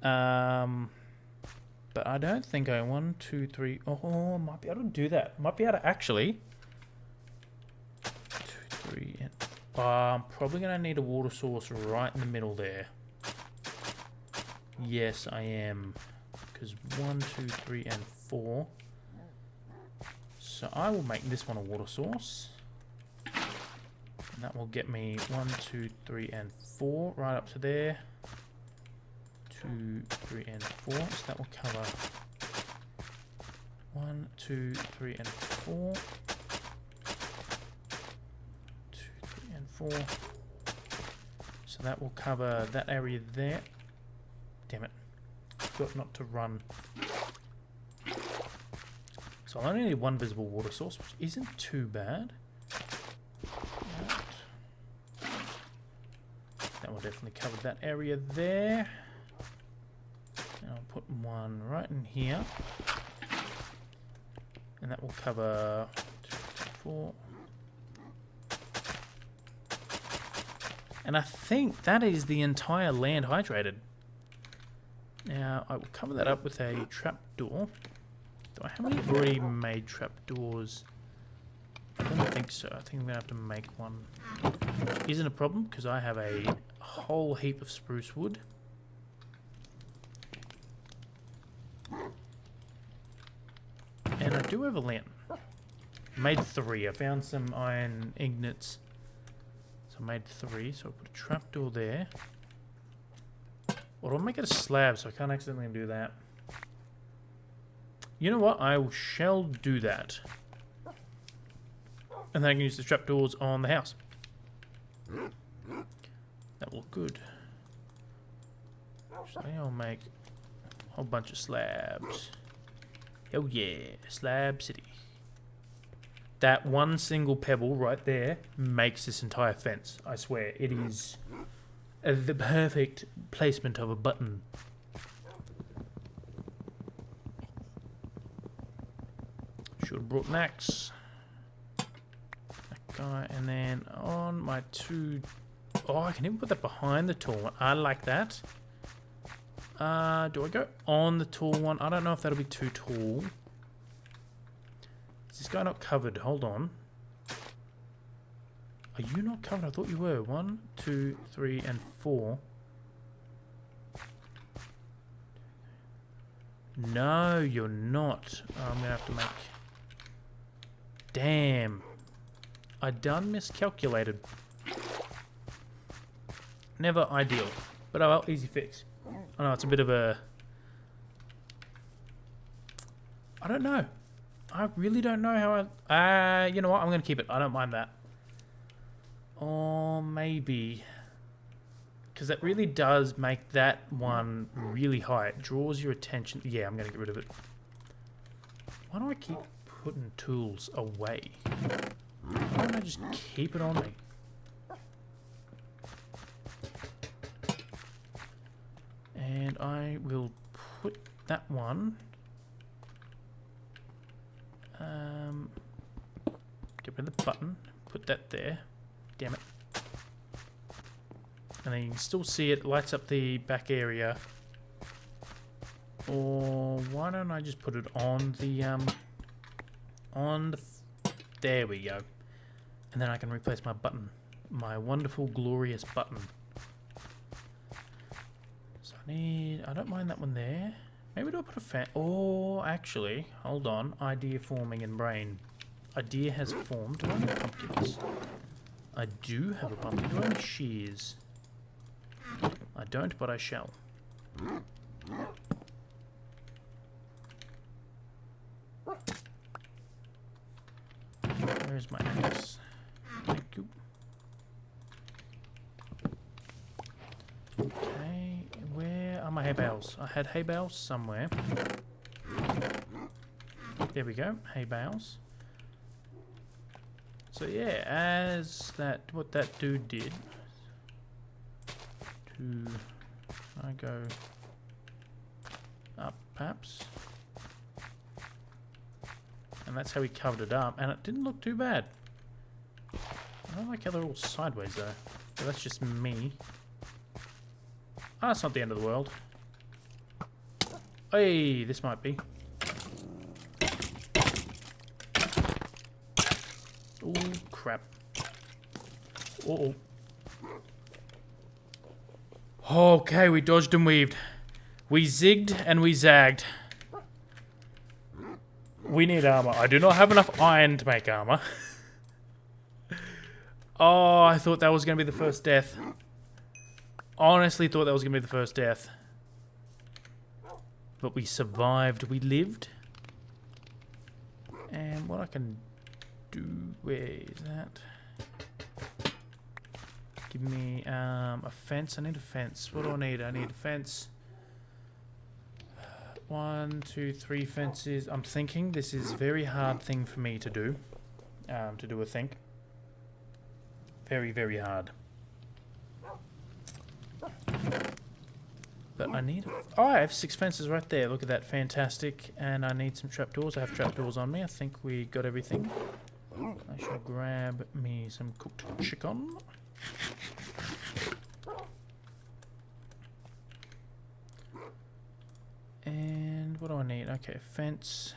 But I don't think 1, 2, 3. Oh, I might be able to do that. Might be able to actually. 2, 3, and I'm probably going to need a water source right in the middle there. Yes, I am. Because 1, 2, 3, and 4. So I will make this one a water source. And that will get me 1, 2, 3, and 4 right up to there. 2, 3, and 4. So that will cover 1, 2, 3, and 4. 2, 3, and 4. So that will cover that area there. Damn it. Got not to run. So I only need 1 visible water source, which isn't too bad. That will definitely cover that area there. And I'll put 1 right in here. And that will cover 2, 3, 4. And I think that is the entire land hydrated. Now, I will cover that up with a trapdoor. Do I have any already made trapdoors? I don't think so. I think I'm going to have to make one. Isn't a problem, because I have a whole heap of spruce wood. And I do have a lantern. I made 3. I found some iron ingots. So I made 3. So I'll put a trapdoor there. Or I'll make it a slab so I can't accidentally do that. You know what? I shall do that. And then I can use the trapdoors on the house. That will look good. So I'll make a whole bunch of slabs. Oh yeah, Slab City. That one single pebble right there makes this entire fence. I swear, it is the perfect placement of a button. Should have brought an axe. That guy, and then on my 2. Oh, I can even put that behind the tall one. I like that. Do I go on the tall one? I don't know if that'll be too tall. Is this guy not covered? Hold on. Are you not covered? I thought you were. 1, 2, 3, and 4. No, you're not. I'm going to have to make... Damn. I done miscalculated. Never ideal. But oh well, easy fix. I know it's a bit of a... I don't know. I really don't know how I... you know what? I'm going to keep it. I don't mind that. Or maybe... because that really does make that one really high. It draws your attention. Yeah, I'm going to get rid of it. Why do I keep putting tools away? Why don't I just keep it on me? And And I will put that one. Get rid of the button. Put that there. Damn it. And then you can still see it lights up the back area. Or why don't I just put it on the there we go. And then I can replace my button. My wonderful, glorious button. So I don't mind that one there. Maybe do I put a fan? Oh, actually, hold on. Idea forming in brain. Idea has formed. Do I have pumpkins? I do have a pumpkin. Do I have shears? I don't, but I shall. Where's my axe? Thank you. Okay, where are my hay bales? I had hay bales somewhere. There we go, hay bales. So yeah, as what that dude did, I go up perhaps, and that's how he covered it up, and it didn't look too bad. I don't like how they're all sideways though, but that's just me. Ah, it's not the end of the world. Hey, this might be. Oh crap. Uh oh. Okay, we dodged and weaved. We zigged and we zagged. We need armor. I do not have enough iron to make armor. Oh, I thought that was going to be the first death. Honestly thought that was going to be the first death. But we survived. We lived. And what I can do... Where is that? Give me a fence. I need a fence. What do I need? I need a fence. 1, 2, 3 fences. I'm thinking this is a very hard thing for me to do. To think. Very, very hard. But I need... Oh, I have 6 fences right there. Look at that. Fantastic. And I need some trapdoors. I have trapdoors on me. I think we got everything. I shall grab me some cooked chicken. And what do I need? Okay, fence.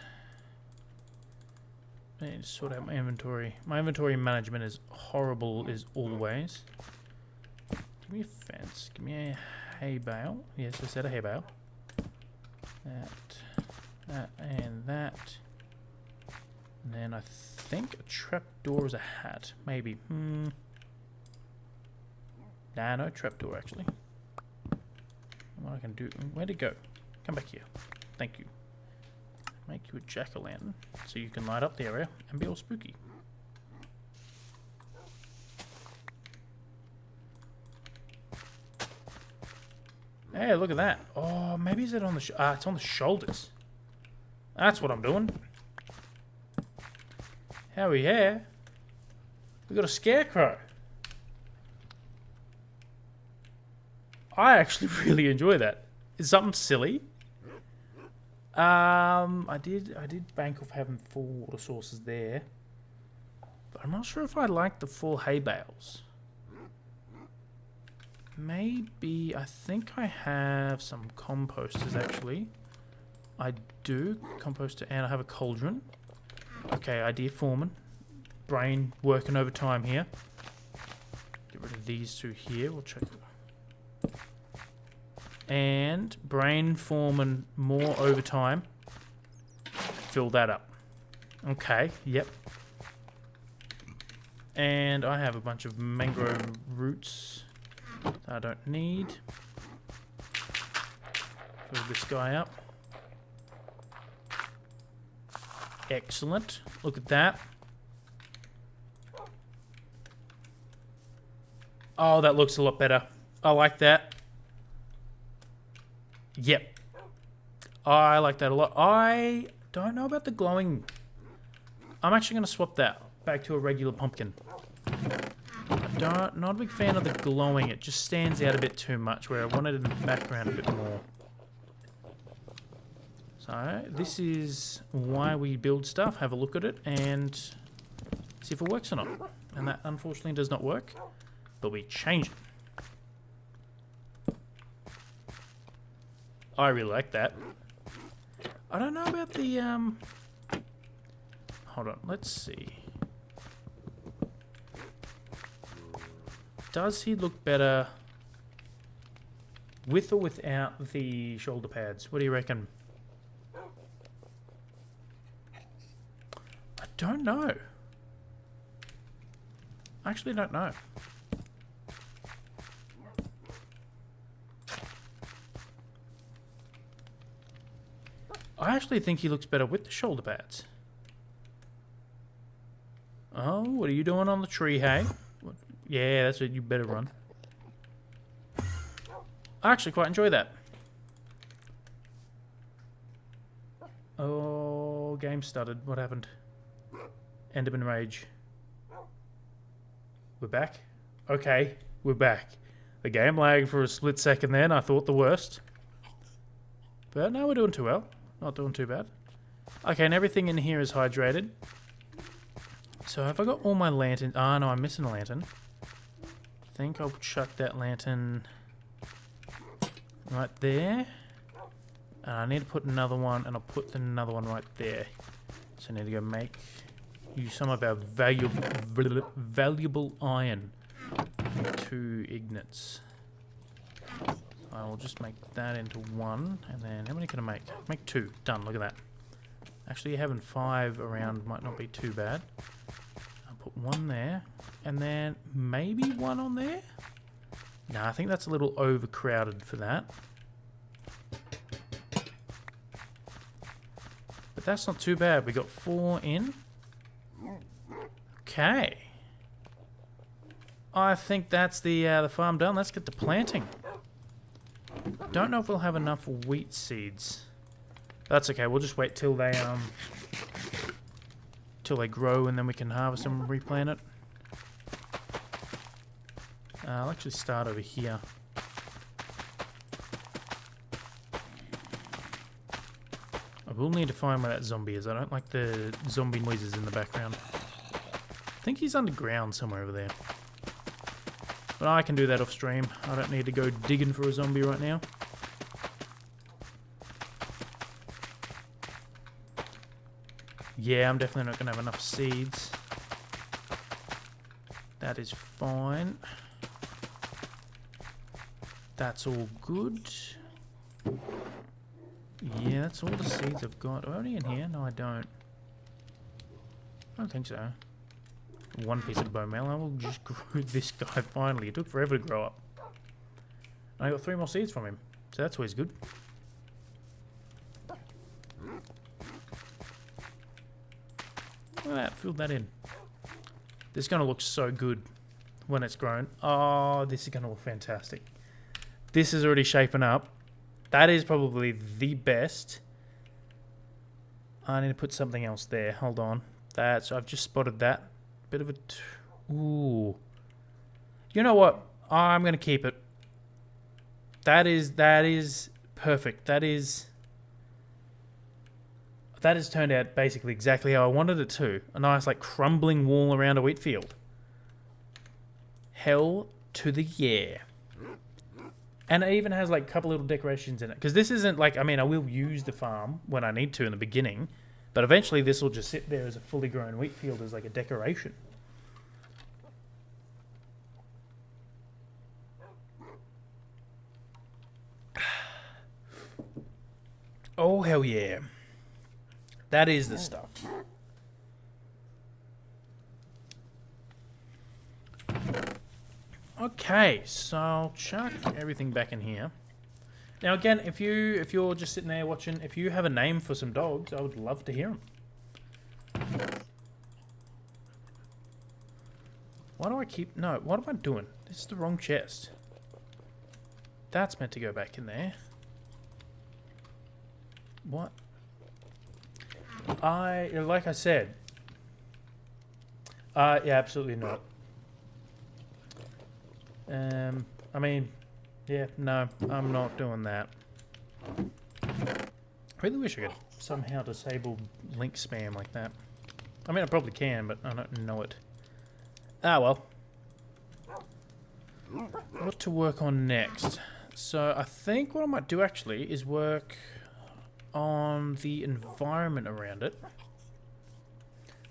I need to sort out my inventory. My inventory management is horrible as always. Give me a fence. Give me a hay bale. Yes, I said a hay bale. That, and that. And then I think a trapdoor is a hat. Maybe. Nah, no trapdoor actually. And what I can do... Where'd it go? Come back here. Thank you. Make you a jack-o'-lantern so you can light up the area and be all spooky. Hey, look at that. Oh, maybe is it on the... it's on the shoulders. That's what I'm doing. Howie, yeah. We got a scarecrow. I actually really enjoy that. It's something silly. I did bank off having full water sources there. But I'm not sure if I like the full hay bales. Maybe, I think I have some composters actually. I do, composter, and I have a cauldron. Okay, idea foreman. Brain working overtime here. Get rid of these two here, we'll check. And brain foreman more overtime. Fill that up. Okay, yep. And I have a bunch of mangrove roots that I don't need. Fill this guy up. Excellent. Look at that. Oh, that looks a lot better. I like that. Yep. I like that a lot. I don't know about the glowing. I'm actually going to swap that back to a regular pumpkin. Not a big fan of the glowing. It just stands out a bit too much where I wanted it in the background a bit more. So this is why we build stuff. Have a look at it and see if it works or not. And that unfortunately does not work, but we change it. I really like that. I don't know about the hold on, let's see. Does he look better with or without the shoulder pads? What do you reckon? I don't know. I actually don't know. I actually think he looks better with the shoulder pads. Oh, what are you doing on the tree, hey? What? Yeah, that's it. You better run. I actually quite enjoy that. Oh, game started. What happened? Enderman Rage. We're back? Okay, we're back. The game lagged for a split second then. I thought the worst. But no, we're doing too well. Not doing too bad. Okay, and everything in here is hydrated. So have I got all my lanterns? Ah, no, I'm missing a lantern. I think I'll chuck that lantern right there. And I need to put another one, and I'll put another one right there. So I need to go use some of our valuable iron. 2 ignits. I will just make that into 1, and then how many can I make? Make 2. Done. Look at that. Actually, having 5 around might not be too bad. I'll put 1 there, and then maybe 1 on there. No, I think that's a little overcrowded for that. But that's not too bad. We got 4 in. Okay. I think that's the farm done. Let's get to planting. Don't know if we'll have enough wheat seeds. That's okay. We'll just wait till they grow, and then we can harvest them and replant it. I'll actually start over here. I will need to find where that zombie is. I don't like the zombie noises in the background. I think he's underground somewhere over there. But I can do that off stream. I don't need to go digging for a zombie right now. Yeah, I'm definitely not going to have enough seeds. That is fine. That's all good. Yeah, that's all the seeds I've got. Are any in here? No, I don't. I don't think so. 1 piece of bone meal. I will just grow this guy finally. It took forever to grow up. And I got 3 more seeds from him. So that's always good. Look at that. Filled that in. This is going to look so good when it's grown. Oh, this is going to look fantastic. This is already shaping up. That is probably the best. I need to put something else there. Hold on. So I've just spotted that. Bit of a... Ooh. You know what? I'm going to keep it. That is perfect. That has turned out basically exactly how I wanted it to. A nice, like, crumbling wall around a wheat field. Hell to the yeah. And it even has, like, a couple little decorations in it. Because this isn't, like... I mean, I will use the farm when I need to in the beginning. But eventually this will just sit there as a fully grown wheat field as, like, a decoration. Oh, hell yeah. That is the stuff. Okay, so I'll chuck everything back in here. Now again, if you're just sitting there watching, if you have a name for some dogs, I would love to hear them. Why do I keep... No, what am I doing? This is the wrong chest. That's meant to go back in there. What? Like I said... yeah, absolutely not. I mean... Yeah, no, I'm not doing that. I really wish I could somehow disable link spam like that. I mean, I probably can, but I don't know it. Ah, well. What to work on next? So I think what I might do actually is work on the environment around it.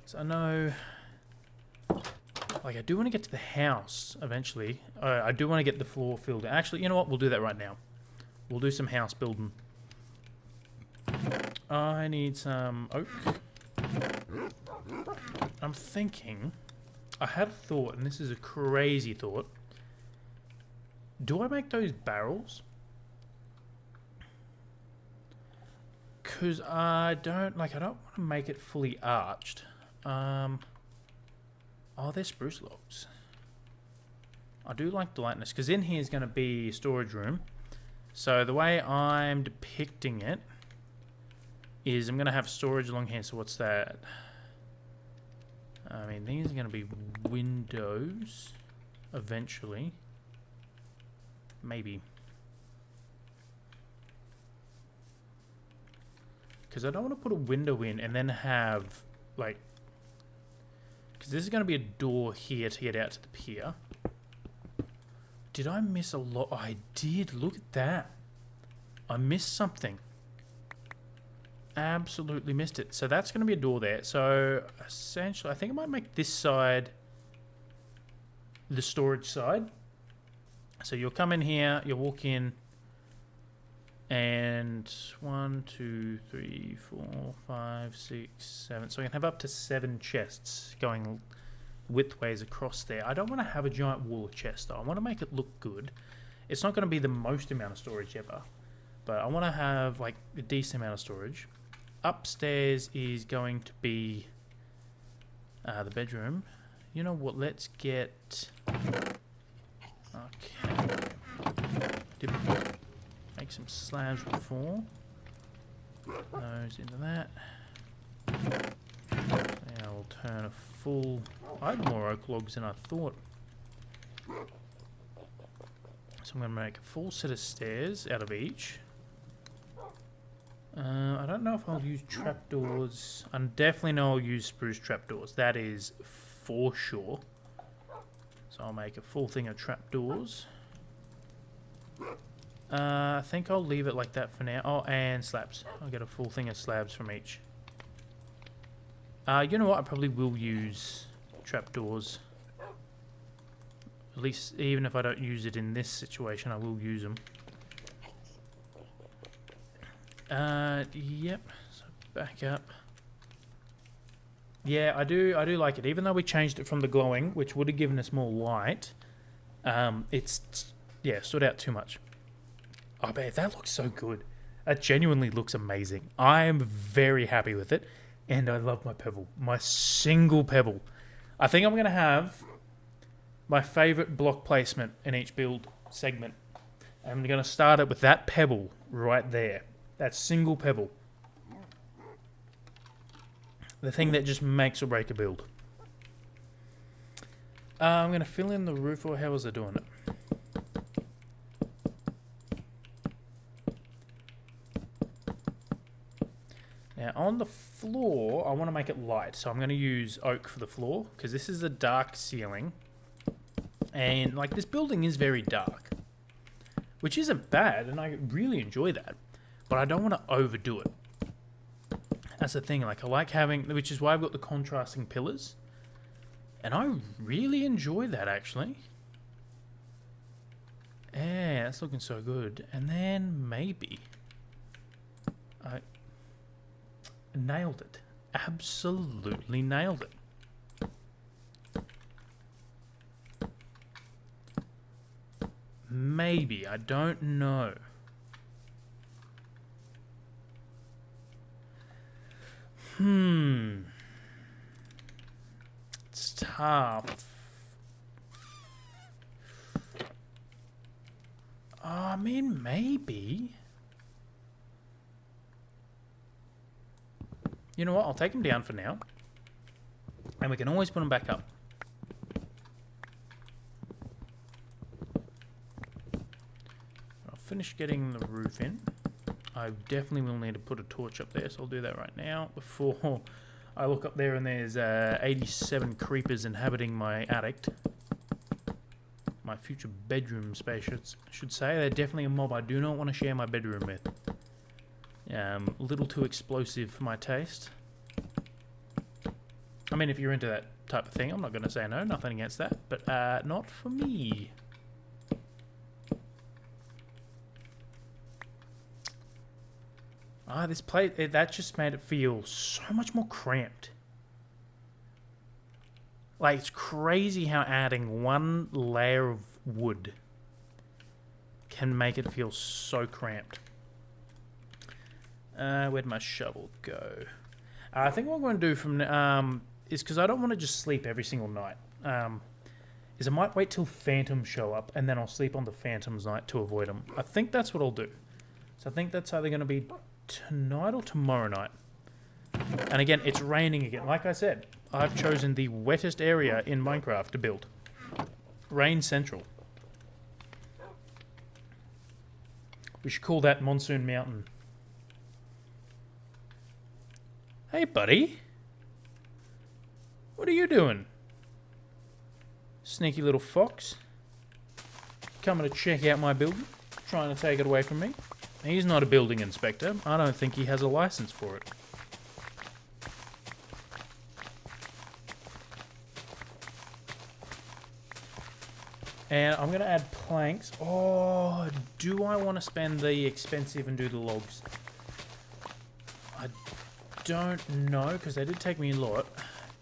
So I know, like, I do want to get to the house eventually. I do want to get the floor filled. Actually, you know what? We'll do that right now. We'll do some house building. I need some oak. I'm thinking, I had a thought, and this is a crazy thought. Do I make those barrels? Because I don't want to make it fully arched. Oh, they're spruce logs. I do like the lightness, because in here is going to be a storage room. So the way I'm depicting it is I'm going to have storage along here. So what's that? I mean, these are going to be windows eventually. Maybe. Because I don't want to put a window in and then have, like... Because this is going to be a door here to get out to the pier. Did I miss a lot? I did. Look at that. I missed something. Absolutely missed it. So that's going to be a door there. So essentially, I think I might make this side the storage side. So you'll come in here, you'll walk in, and 1, 2, 3, 4, 5, 6, 7. So you can have up to 7 chests going widthways across there. I don't want to have a giant wall of chests though. I want to make it look good. It's not going to be the most amount of storage ever, but I want to have like a decent amount of storage. Upstairs is going to be the bedroom. You know what? Let's get... Okay. Did make some slabs before. Those into that. Now we'll turn a full... I had more oak logs than I thought. So I'm going to make a full set of stairs out of each. I don't know if I'll use trapdoors. I definitely know I'll use spruce trapdoors. That is for sure. So I'll make a full thing of trapdoors. I think I'll leave it like that for now. Oh, and slabs. I'll get a full thing of slabs from each. You know what? I probably will use trapdoors. At least, even if I don't use it in this situation, I will use them. Yep. So back up. Yeah, I do like it. Even though we changed it from the glowing, which would have given us more light, it's stood out too much. Oh man, that looks so good. That genuinely looks amazing. I am very happy with it, and I love my pebble. My single pebble. I think I'm gonna have my favorite block placement in each build segment. I'm gonna start it with that pebble right there. That single pebble. The thing that just makes or break a build. I'm going to fill in the roof, or how was I doing it? Now on the floor, I want to make it light. So I'm going to use oak for the floor, because this is a dark ceiling. And like this building is very dark. Which isn't bad, and I really enjoy that. But I don't want to overdo it. That's the thing, like I like having, which is why I've got the contrasting pillars. And I really enjoy that actually. Yeah, that's looking so good. And then maybe I nailed it. Absolutely nailed it. Maybe, I don't know. It's tough. I mean, maybe. You know what? I'll take him down for now. And we can always put him back up. I'll finish getting the roof in. I definitely will need to put a torch up there, so I'll do that right now before I look up there and there's 87 creepers inhabiting my attic. My future bedroom space, should say. They're definitely a mob I do not want to share my bedroom with. A little too explosive for my taste. I mean, if you're into that type of thing, I'm not going to say no, nothing against that, but not for me. This plate, that just made it feel so much more cramped. Like, it's crazy how adding one layer of wood can make it feel so cramped. Where'd my shovel go? I think what I'm going to do from is, because I don't want to just sleep every single night, is I might wait till phantoms show up and then I'll sleep on the phantoms night to avoid them. I think that's what I'll do. So I think that's either going to be tonight or tomorrow night. And again, it's raining again. Like I said, I've chosen the wettest area in Minecraft to build. Rain Central. We should call that Monsoon Mountain. Hey, buddy. What are you doing? Sneaky little fox. Coming to check out my building. Trying to take it away from me. He's not a building inspector. I don't think he has a license for it. And I'm going to add planks. Oh, do I want to spend the expensive and do the logs? I don't know, because they did take me a lot.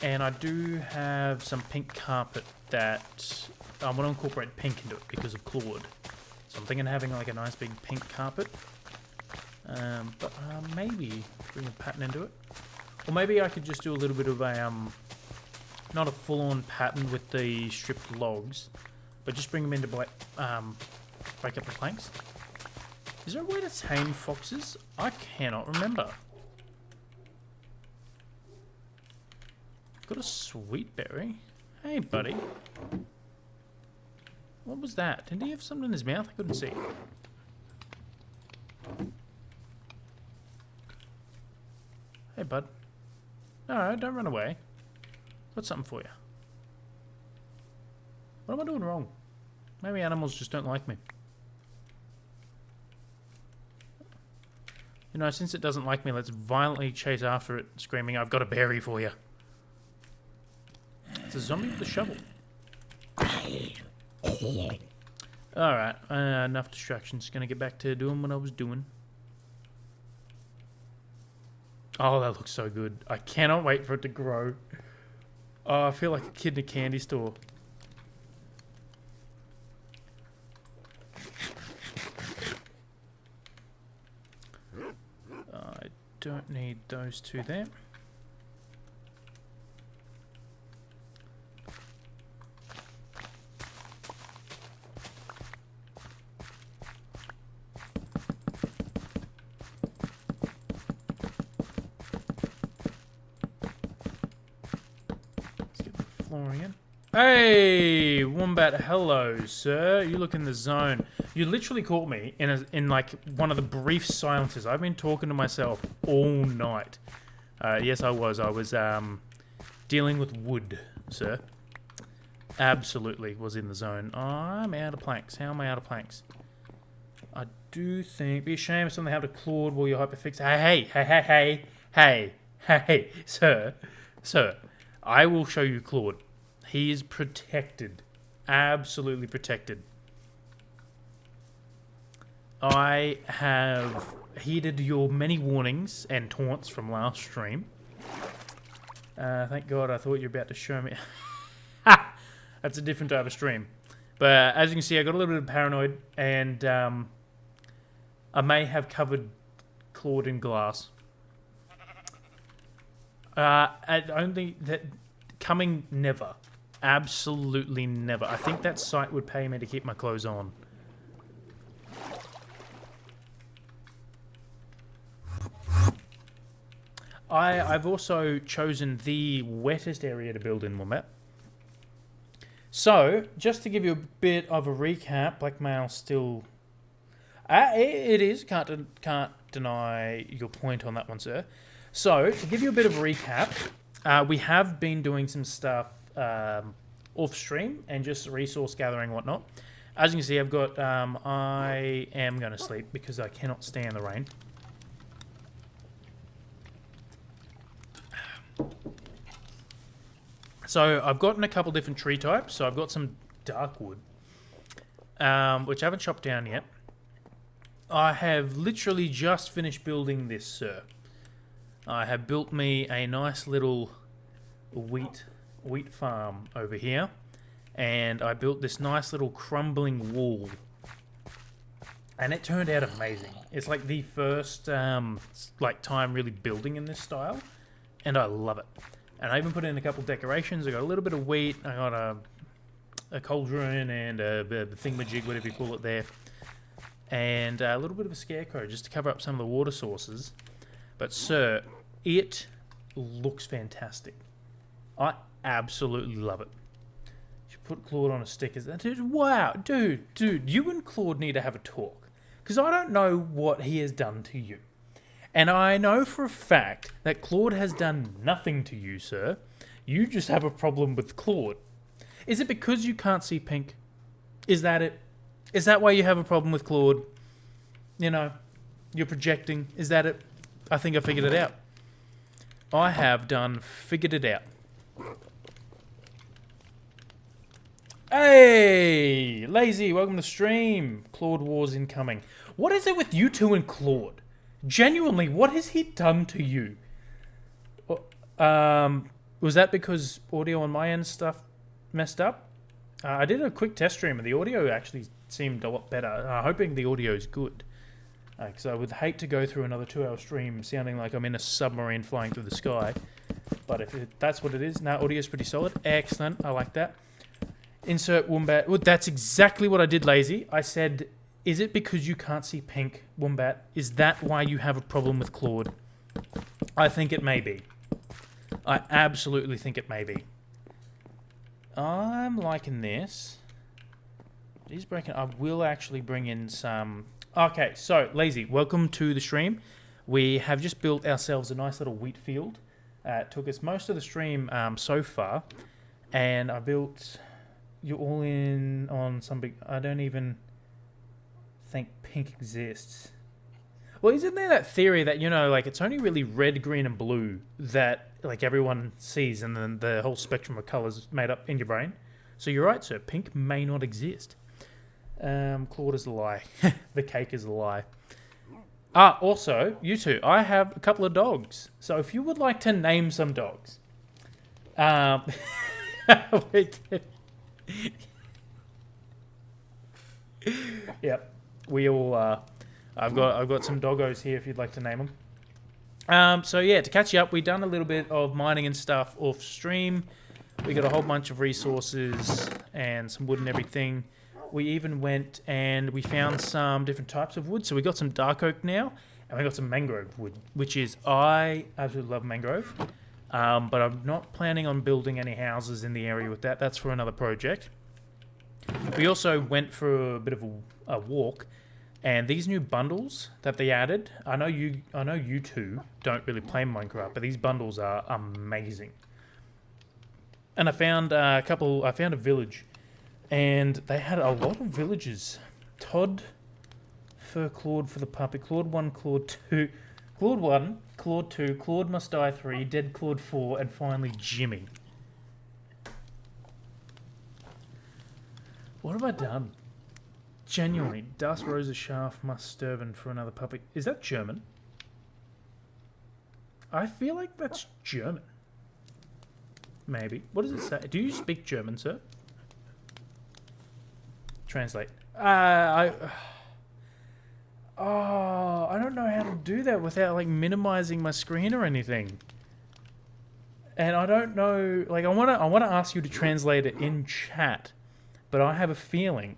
And I do have some pink carpet that I want to incorporate pink into it because of Claude. So I'm thinking of having like a nice big pink carpet. But maybe bring a pattern into it. Or maybe I could just do a little bit of a, not a full-on pattern with the stripped logs, but just bring them into break up the planks. Is there a way to tame foxes? I cannot remember. Got a sweet berry. Hey, buddy. What was that? Did he have something in his mouth? I couldn't see. Hey, bud. No, don't run away. Got something for you. What am I doing wrong? Maybe animals just don't like me. You know, since it doesn't like me, let's violently chase after it, screaming, "I've got a berry for you." It's a zombie with a shovel. Alright, enough distractions. Gonna get back to doing what I was doing. Oh, that looks so good. I cannot wait for it to grow. Oh, I feel like a kid in a candy store. I don't need those two there. In. Hey, Wombat, hello, sir. You look in the zone. You literally caught me in like one of the brief silences. I've been talking to myself all night. Yes, I was. I was dealing with wood, sir. Absolutely was in the zone. I'm out of planks. How am I out of planks? I do think... Be a shame if something happened to Claude while you're hyperfixed. Hey, sir. I will show you Claude. He is protected. Absolutely protected. I have heeded your many warnings and taunts from last stream. Thank God, I thought you were about to show me. Ha! That's a different type of stream. But as you can see, I got a little bit of paranoid, and I may have covered Claude in glass. I don't think that coming never. Absolutely never. I think that site would pay me to keep my clothes on. I've also chosen the wettest area to build in Wombat. So, just to give you a bit of a recap, blackmail still... it is, can't deny your point on that one, sir. So, to give you a bit of a recap, we have been doing some stuff off stream and just resource gathering and whatnot. As you can see, I've got, I am going to sleep because I cannot stand the rain. So I've gotten a couple different tree types. So I've got some dark wood, which I haven't chopped down yet. I have literally just finished building this, sir. I have built me a nice little wheat farm over here. And I built this nice little crumbling wall. And it turned out amazing. It's like the first time really building in this style. And I love it. And I even put in a couple decorations. I got a little bit of wheat. I got a cauldron and a thingamajig, whatever you call it there. And a little bit of a scarecrow just to cover up some of the water sources. But sir, it looks fantastic. I absolutely love it. You put Claude on a stick. Dude, wow, dude, you and Claude need to have a talk. Because I don't know what he has done to you. And I know for a fact that Claude has done nothing to you, sir. You just have a problem with Claude. Is it because you can't see pink? Is that it? Is that why you have a problem with Claude? You know, you're projecting. Is that it? I think I figured it out. I have figured it out. Hey, Lazy, welcome to the stream. Claude Wars incoming. What is it with you two and Claude? Genuinely, what has he done to you? Was that because audio on my end stuff messed up? I did a quick test stream and the audio actually seemed a lot better. Hoping the audio is good. Because I would hate to go through another 2-hour stream sounding like I'm in a submarine flying through the sky. But if that's what it is, now audio is pretty solid. Excellent, I like that. Insert Wombat. Well, that's exactly what I did, Lazy. I said, is it because you can't see pink, Wombat? Is that why you have a problem with Claude? I think it may be. I absolutely think it may be. I'm liking this. It is breaking. I will actually bring in some... Okay, so, Lazy, welcome to the stream. We have just built ourselves a nice little wheat field. It took us most of the stream so far. And I built... You're all in on some big... I don't even think pink exists. Well, isn't there that theory that, you know, like, it's only really red, green, and blue that, like, everyone sees, and then the whole spectrum of colours made up in your brain? So you're right, sir. Pink may not exist. Claude is a lie. The cake is a lie. Also, you two, I have a couple of dogs. So if you would like to name some dogs... Yep, we all. I've got some doggos here if you'd like to name them. So yeah, to catch you up, we done a little bit of mining and stuff off stream. We got a whole bunch of resources and some wood and everything. We even went and we found some different types of wood. So we got some dark oak now, and we got some mangrove wood, which is I absolutely love mangrove. But I'm not planning on building any houses in the area with that. That's for another project. We also went for a bit of a walk, and these new bundles that they added. I know you two don't really play Minecraft, but these bundles are amazing. And I found a couple. I found a village, and they had a lot of villages. Todd, for Claude for the puppy. Claude 1, Claude 2, Claude 1. Claude 2, Claude Must Die 3, Dead Claude 4, and finally Jimmy. What have I done? Genuinely, Das Rosa Schaff must sterven for another puppy. Is that German? I feel like that's German. Maybe. What does it say? Do you speak German, sir? Translate. Oh, I don't know how to do that without, like, minimizing my screen or anything. And I don't know, like, I want to ask you to translate it in chat, but I have a feeling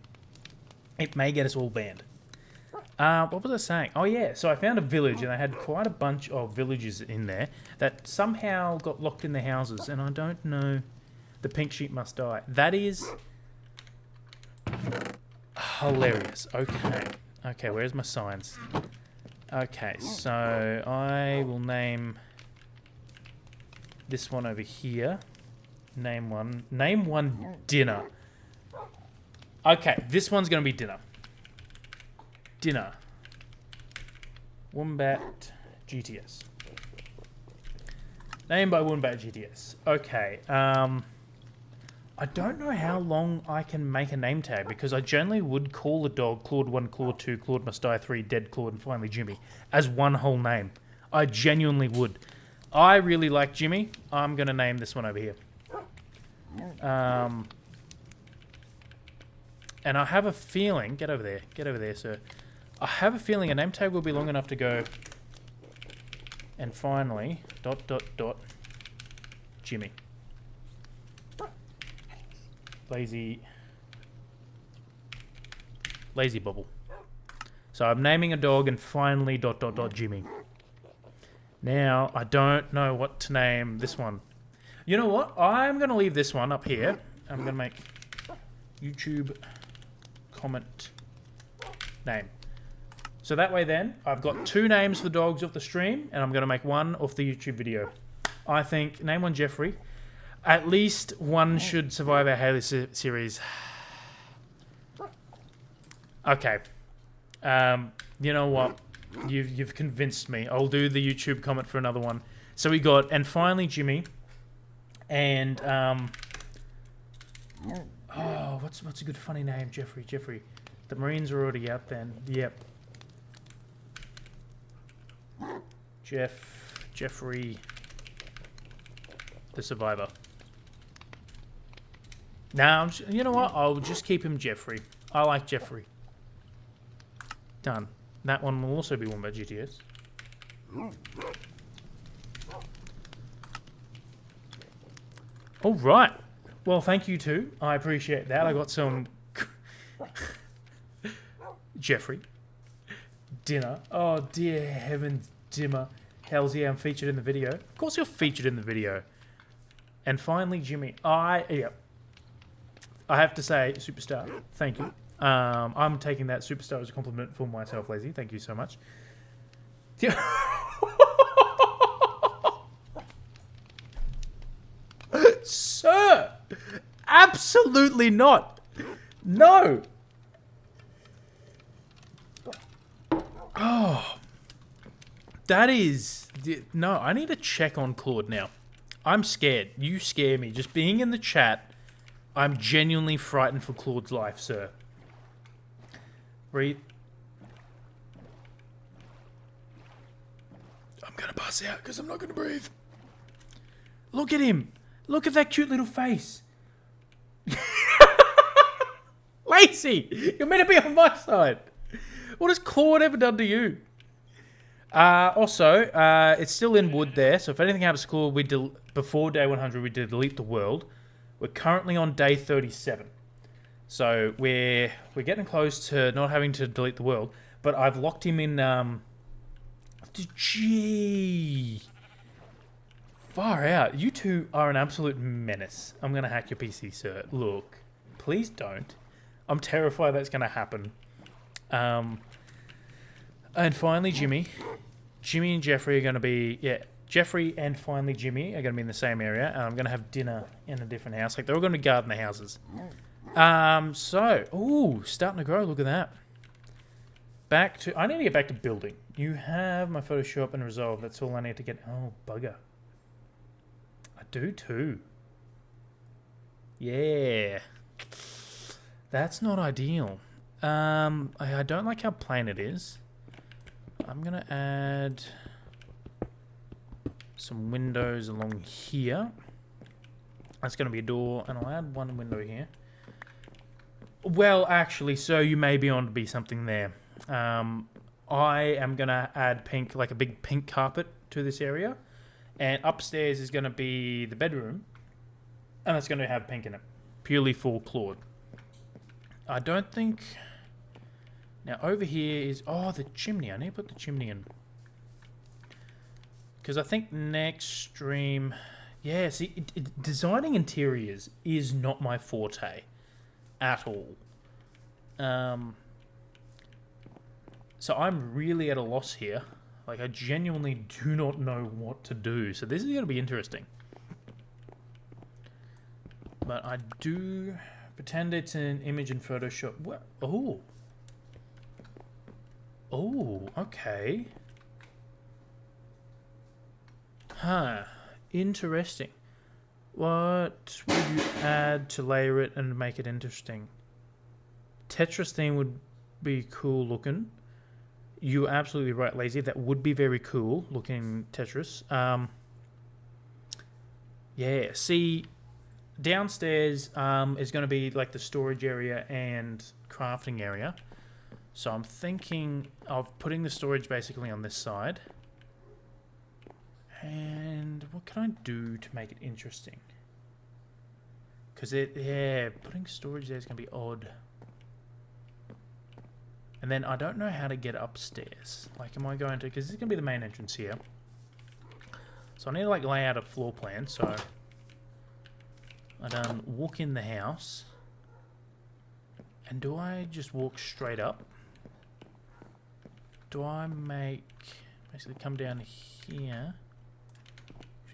it may get us all banned. What was I saying? Oh yeah, so I found a village, and I had quite a bunch of villagers in there that somehow got locked in their houses, and I don't know. The pink sheep must die. That is hilarious. Okay. Okay, where's my signs? Okay, so I will name this one over here. Name one dinner. Okay, this one's going to be dinner. Dinner. Wombat GTS. Named by Wombat GTS. Okay, I don't know how long I can make a name tag because I generally would call the dog Claude 1, Claude 2, Claude Must Die 3, Dead Claude, and finally Jimmy as one whole name. I genuinely would. I really like Jimmy. I'm going to name this one over here. And I have a feeling... Get over there, sir. I have a feeling a name tag will be long enough to go... And finally... ... Jimmy. Lazy bubble. So I'm naming a dog and finally ... Jimmy. Now, I don't know what to name this one. You know what? I'm going to leave this one up here. I'm going to make YouTube comment name. So that way then, I've got 2 names for dogs off the stream, and I'm going to make one off the YouTube video. I think, name one Jeffrey. At least one should survive our Haley series. Okay. You know what? You've convinced me. I'll do the YouTube comment for another one. So we got, and finally Jimmy. And, oh, what's a good funny name? Jeffrey. The Marines are already out then. Yep. Jeffrey. The Survivor. Now, you know what? I'll just keep him Jeffrey. I like Jeffrey. Done. That one will also be one by GTS. All right. Well, thank you too. I appreciate that. I got some Jeffrey dinner. Oh dear heavens, dimmer. Hells yeah, I'm featured in the video. Of course, you're featured in the video. And finally, Jimmy. I have to say, superstar. Thank you. I'm taking that superstar as a compliment for myself, Lazy. Thank you so much. Sir! Absolutely not! No! Oh. That is... No, I need to check on Claude now. I'm scared. You scare me. Just being in the chat, I'm genuinely frightened for Claude's life, sir. Breathe. I'm gonna pass out because I'm not gonna breathe. Look at him. Look at that cute little face. Lacey, you're meant to be on my side. What has Claude ever done to you? Also, it's still in wood there, so if anything happens to Claude, before day 100, we delete the world. We're currently on day 37. So we're getting close to not having to delete the world, but I've locked him in, Gee. Far out. You two are an absolute menace. I'm going to hack your PC, sir. Look, please don't. I'm terrified that's going to happen. And finally, Jimmy. Jimmy and Jeffrey are going to be... Yeah, Jeffrey and finally Jimmy are going to be in the same area. And I'm going to have dinner in a different house. Like, they're all going to be guarding the houses. Ooh, starting to grow. Look at that. I need to get back to building. You have my Photoshop and Resolve. That's all I need to get... Oh, bugger. I do too. Yeah. That's not ideal. I don't like how plain it is. I'm going to add some windows along here. That's going to be a door, and I'll add one window here. Well, actually, so you may be on to be something there. I am going to add pink, like a big pink carpet to this area. And upstairs is going to be the bedroom. And it's going to have pink in it. Purely for Claude. I don't think... Now, over here is... Oh, the chimney. I need to put the chimney in. Because I think next stream... Yeah, see, designing interiors is not my forte. At all. So I'm really at a loss here. Like, I genuinely do not know what to do. So this is going to be interesting. But I do pretend it's an image in Photoshop. What? Oh. Oh, okay. Huh. Interesting. What would you add to layer it and make it interesting? Tetris theme would be cool looking. You're absolutely right, Lazy. That would be very cool looking Tetris. Yeah, see, downstairs is going to be like the storage area and crafting area. So I'm thinking of putting the storage basically on this side. And what can I do to make it interesting? Because putting storage there is going to be odd. And then I don't know how to get upstairs. Like, am I going to... Because this is going to be the main entrance here. So I need to, like, lay out a floor plan. So I done walk in the house. And do I just walk straight up? Do I basically come down here?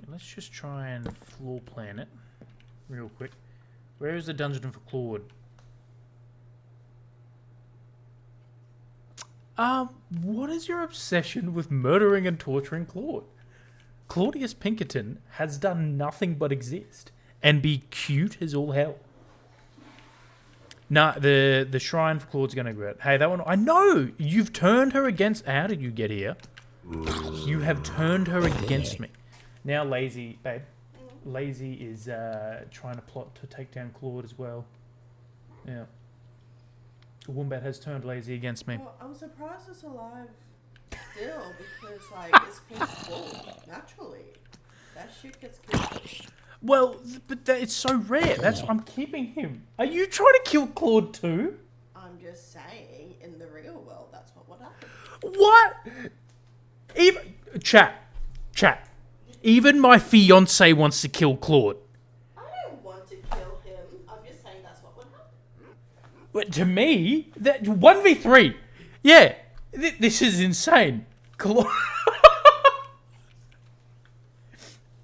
Let's just try and floor plan it real quick. Where is the dungeon for Claude? What is your obsession with murdering and torturing Claude? Claudius Pinkerton has done nothing but exist and be cute as all hell. Nah, the shrine for Claude's gonna grab. Hey, that one. I know you've turned her against. How did you get here? You have turned her against me. Now, Lazy, babe. Lazy is trying to plot to take down Claude as well. Yeah. Wombat has turned Lazy against me. Well, I'm surprised it's alive still because, like, it's peaceful naturally. That shit gets killed. Well, but it's so rare. I'm keeping him. Are you trying to kill Claude too? I'm just saying, in the real world, that's what would happen. What? Even chat. Even my fiance wants to kill Claude. I don't want to kill him. I'm just saying that's what would happen. But to me, that 1v3. Yeah, this is insane. Claude.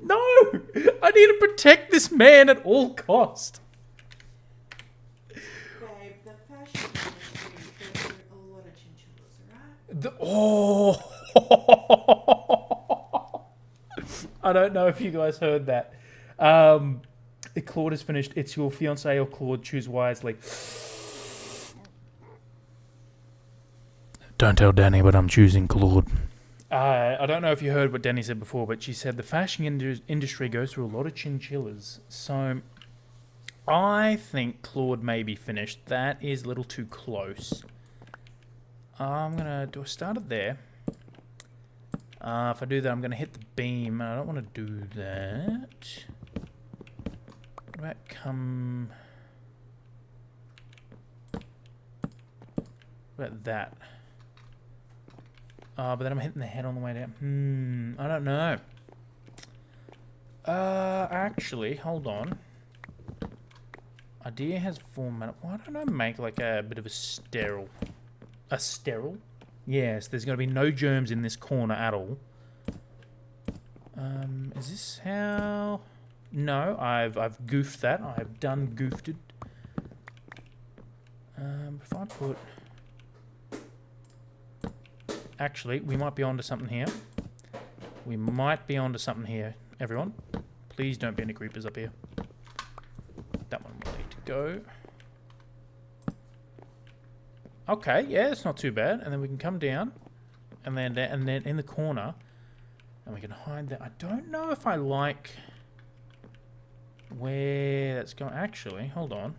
No, I need to protect this man at all cost. Babe, the fashion industry goes through a lot of chinchillas, alright? I don't know if you guys heard that. Claude is finished. It's your fiance or Claude. Choose wisely. Don't tell Danny, but I'm choosing Claude. I don't know if you heard what Danny said before, but she said the fashion industry goes through a lot of chinchillas. So I think Claude may be finished. That is a little too close. I'm going to do a start it there. If I do that, I'm going to hit the beam. I don't want to do that. What about come... What about that? But then I'm hitting the head on the way down. I don't know. Actually, hold on. Idea has format. Why don't I make like a bit of a sterile? A sterile? Yes, there's going to be no germs in this corner at all. Is this how... No, I've goofed that. I've done goofed it. If I put... Actually, we might be onto something here. We might be onto something here, everyone. Please don't be any creepers up here. That one will need to go. Okay, yeah, it's not too bad. And then we can come down, and then in the corner, and we can hide that. I don't know if I like where that's going. Actually, hold on.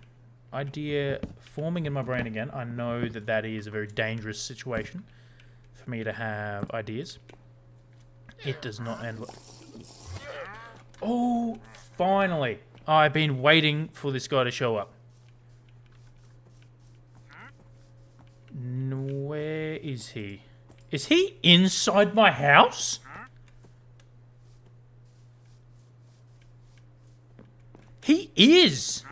Idea forming in my brain again. I know that that is a very dangerous situation for me to have ideas. It does not end well. Oh, finally. I've been waiting for this guy to show up. Where is he? Is he inside my house? He is.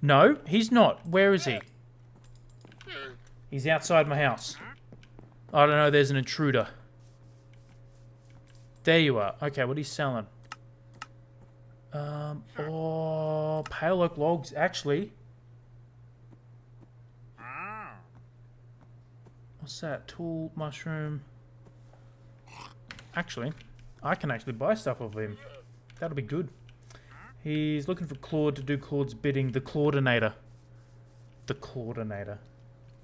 No, he's not. Where is he? He's outside my house. I don't know, there's an intruder. There you are. Okay, what are you selling? Oh, pale oak logs, actually. What's that? Tool, mushroom. Actually, I can actually buy stuff off him. That'll be good. He's looking for Claude to do Claude's bidding. The Claudinator. The Claudinator.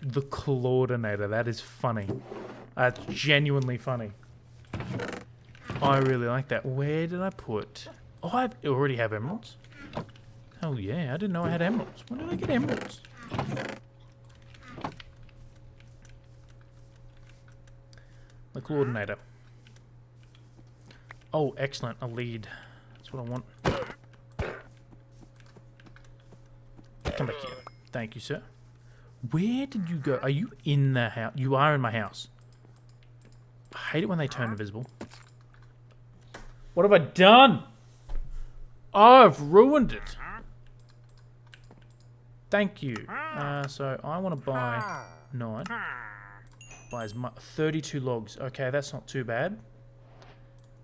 The Claudinator. That is funny. That's genuinely funny. I really like that. Where did I put... Oh, I already have emeralds. Oh yeah, I didn't know I had emeralds. When did I get emeralds? The Coordinator. Oh, excellent. A lead. That's what I want. Come back here. Thank you, sir. Where did you go? Are you in the house? You are in my house. I hate it when they turn invisible. What have I done? Oh, I've ruined it. Thank you. So I want to buy 9. Buy as much 32 logs. Okay, that's not too bad.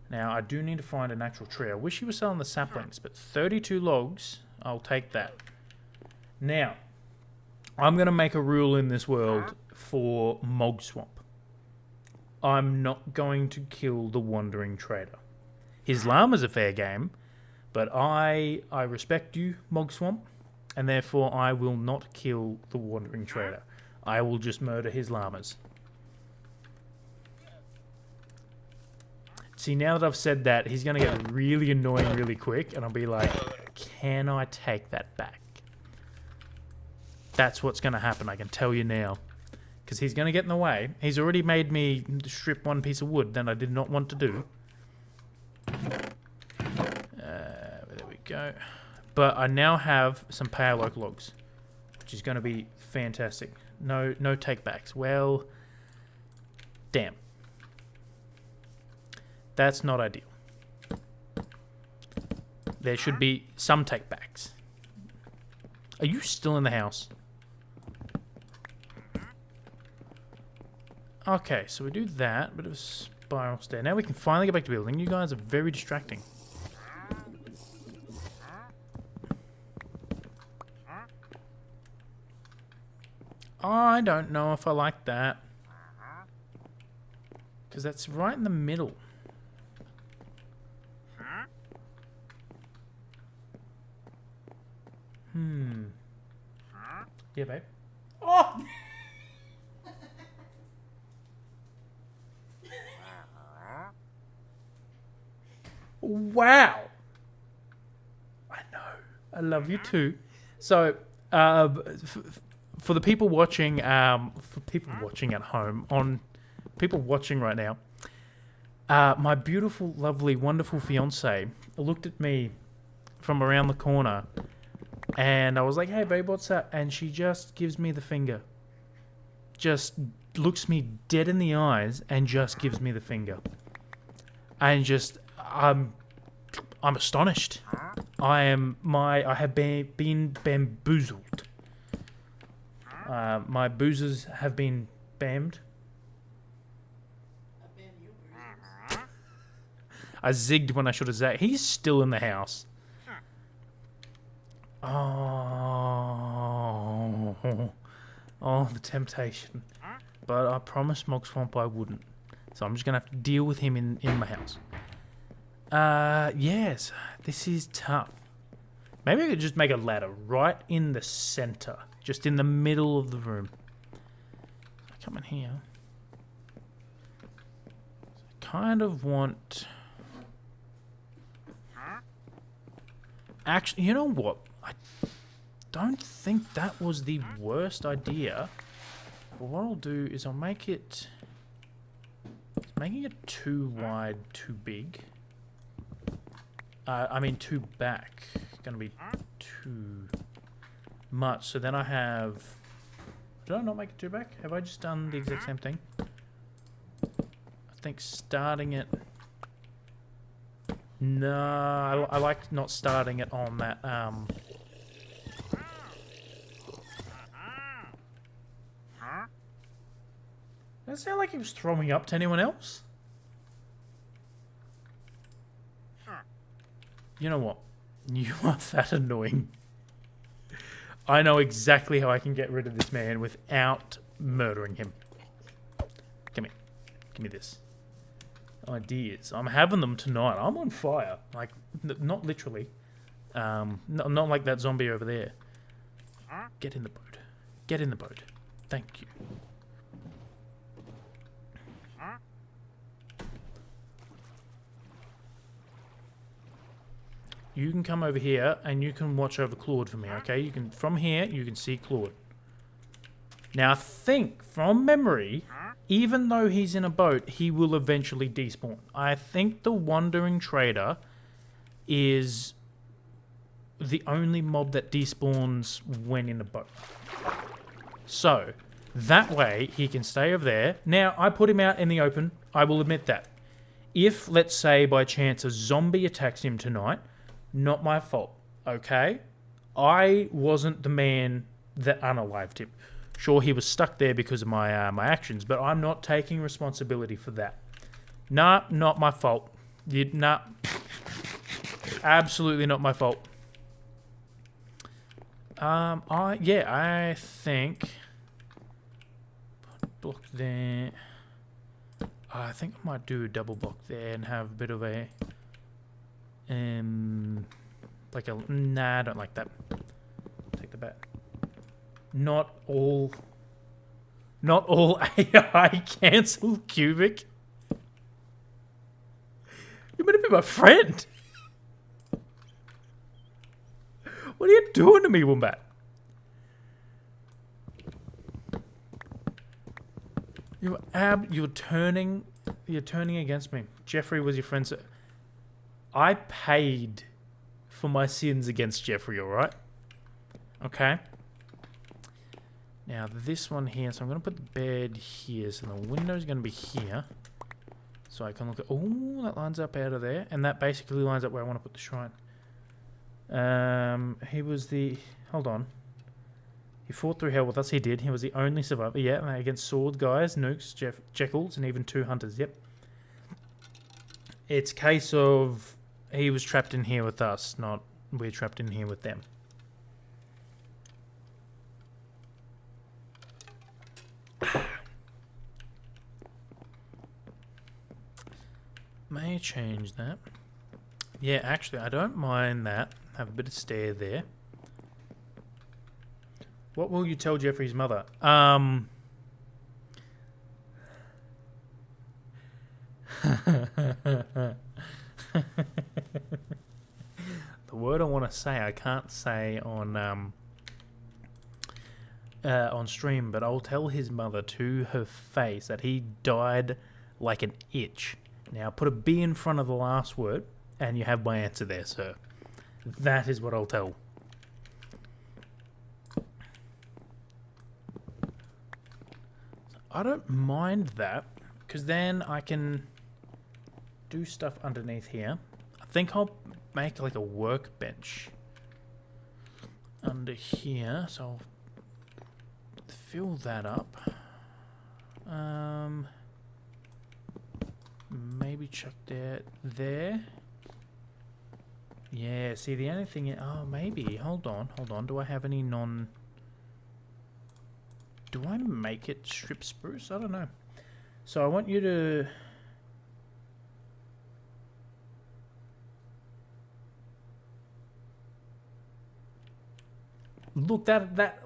Now I do need to find an actual tree. I wish you were selling the saplings, but 32 logs, I'll take that. Now, I'm going to make a rule in this world for Mog Swamp. I'm not going to kill the Wandering Trader. His llama's a fair game, but I respect you, Mog Swamp, and therefore I will not kill the Wandering Trader. I will just murder his llamas. See, now that I've said that, he's going to get really annoying really quick, and I'll be like, can I take that back? That's what's going to happen, I can tell you now. Because he's going to get in the way. He's already made me strip one piece of wood that I did not want to do. There we go. But I now have some pale oak logs, which is going to be fantastic. No takebacks. Well, damn. That's not ideal. There should be some takebacks. Are you still in the house? Okay, so we do that. Bit of a spiral stair. Now we can finally get back to building. You guys are very distracting. I don't know if I like that. Because that's right in the middle. Yeah, babe. Oh! Wow. I know. I love you too. So, for the people watching, for people watching at home, people watching right now, my beautiful, lovely, wonderful fiance looked at me from around the corner, and I was like, "Hey, babe, what's up?" And she just gives me the finger. Just looks me dead in the eyes and just gives me the finger. And just, I'm astonished. I have been bamboozled. My boozers have been bammed. I zigged when I should have zagged. He's still in the house. Oh, the temptation. But I promised Mog Swamp I wouldn't. So I'm just going to have to deal with him in my house. Yes, this is tough. Maybe I could just make a ladder right in the center. Just in the middle of the room. Come in here. I kind of want... Actually, you know what? I don't think that was the worst idea. But what I'll do is I'll make it... Making it too wide, too big. I mean too back. Gonna be too much. So then I have... Did I not make it too back? Have I just done the exact same thing? I think starting it... No, I like not starting it on that, Does that sound like he was throwing up to anyone else? You know what? You are that annoying. I know exactly how I can get rid of this man without murdering him. Come here. Give me this. Ideas. I'm having them tonight. I'm on fire. Like, not literally. Not like that zombie over there. Get in the boat. Get in the boat. Thank you. You can come over here and you can watch over Claude for me, okay? You can, from here, you can see Claude. Now, I think, from memory, even though he's in a boat, he will eventually despawn. I think the Wandering Trader is the only mob that despawns when in a boat. So, that way, he can stay over there. Now, I put him out in the open. I will admit that. If, let's say, by chance, a zombie attacks him tonight, not my fault, okay? I wasn't the man that unalived him. Sure, he was stuck there because of my my actions, but I'm not taking responsibility for that. Nah, not my fault. Nah, absolutely not my fault. I think block there. I think I might do a double block there and have a bit of a nah, I don't like that. Take the bat. Not all AI cancel QBiX. You're meant to be my friend. What are you doing to me, Wombat? You're turning against me. Jeffrey was your friend. So I paid for my sins against Jeffrey, alright? Okay. Now this one here, so I'm going to put the bed here, so the window's going to be here. So I can look at, oh, that lines up out of there, and that basically lines up where I want to put the shrine. He was the, hold on. He fought through hell with us, he did. He was the only survivor, yeah, against sword guys, nukes, jekylls, and even 2 hunters, yep. It's a case of, he was trapped in here with us, not we're trapped in here with them. May change that. Yeah, actually, I don't mind that. Have a bit of stair there. What will you tell Jeffrey's mother? The word I want to say, I can't say on stream, but I'll tell his mother to her face that he died like an itch. Now, put a B in front of the last word, and you have my answer there, sir. That is what I'll tell. I don't mind that, because then I can do stuff underneath here. I think I'll make like a workbench under here, so I'll fill that up. Maybe chuck that there. Yeah, see the only thing, oh maybe, hold on, do I have any do I make it strip spruce? I don't know. So I want you to, look,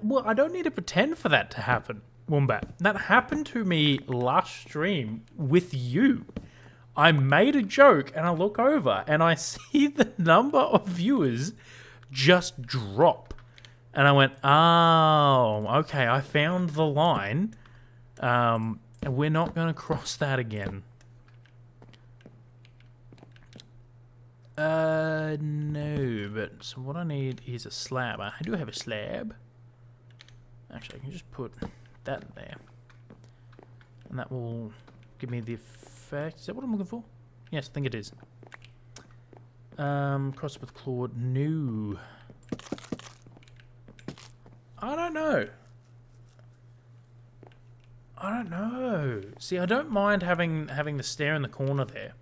well, I don't need to pretend for that to happen, Wombat. That happened to me last stream with you. I made a joke and I look over and I see the number of viewers just drop. And I went, oh, okay, I found the line. And we're not going to cross that again. No, but so what I need is a slab. I do have a slab. Actually, I can just put that in there. And that will give me the effect. Is that what I'm looking for? Yes, I think it is. Cross with Claude. No. I don't know. I don't know. See, I don't mind having the stair in the corner there,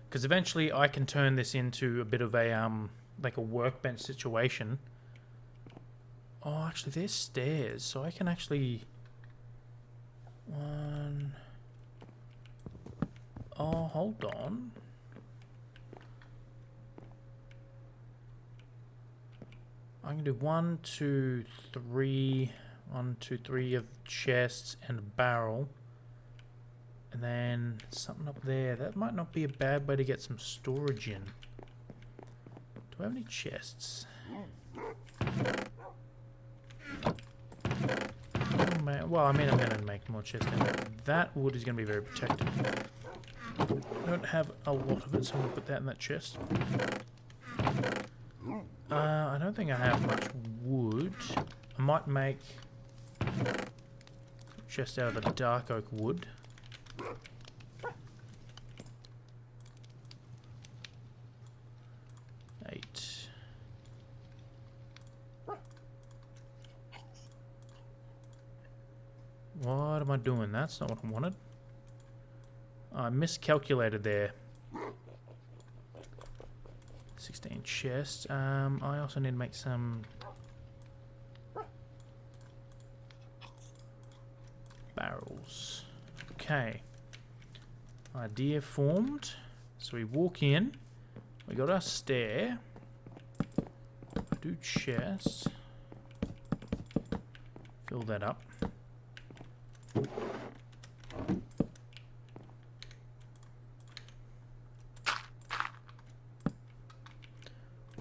because eventually I can turn this into a bit of a like a workbench situation. Oh, actually, there's stairs, so I can actually one. Oh, hold on. I can do 1, 2, 3. 1, 2, 3 of chests and a barrel. And then something up there. That might not be a bad way to get some storage in. Do I have any chests? Oh, man. Well, I mean, I'm going to make more chests. That wood is going to be very protected. I don't have a lot of it, so I'm going to put that in that chest. I don't think I have much wood. I might make chest out of the dark oak wood. Eight. What am I doing? That's not what I wanted. I miscalculated there. 16 chests. I also need to make some barrels. Okay. Idea formed. So we walk in. We got our stair. Do chests. Fill that up.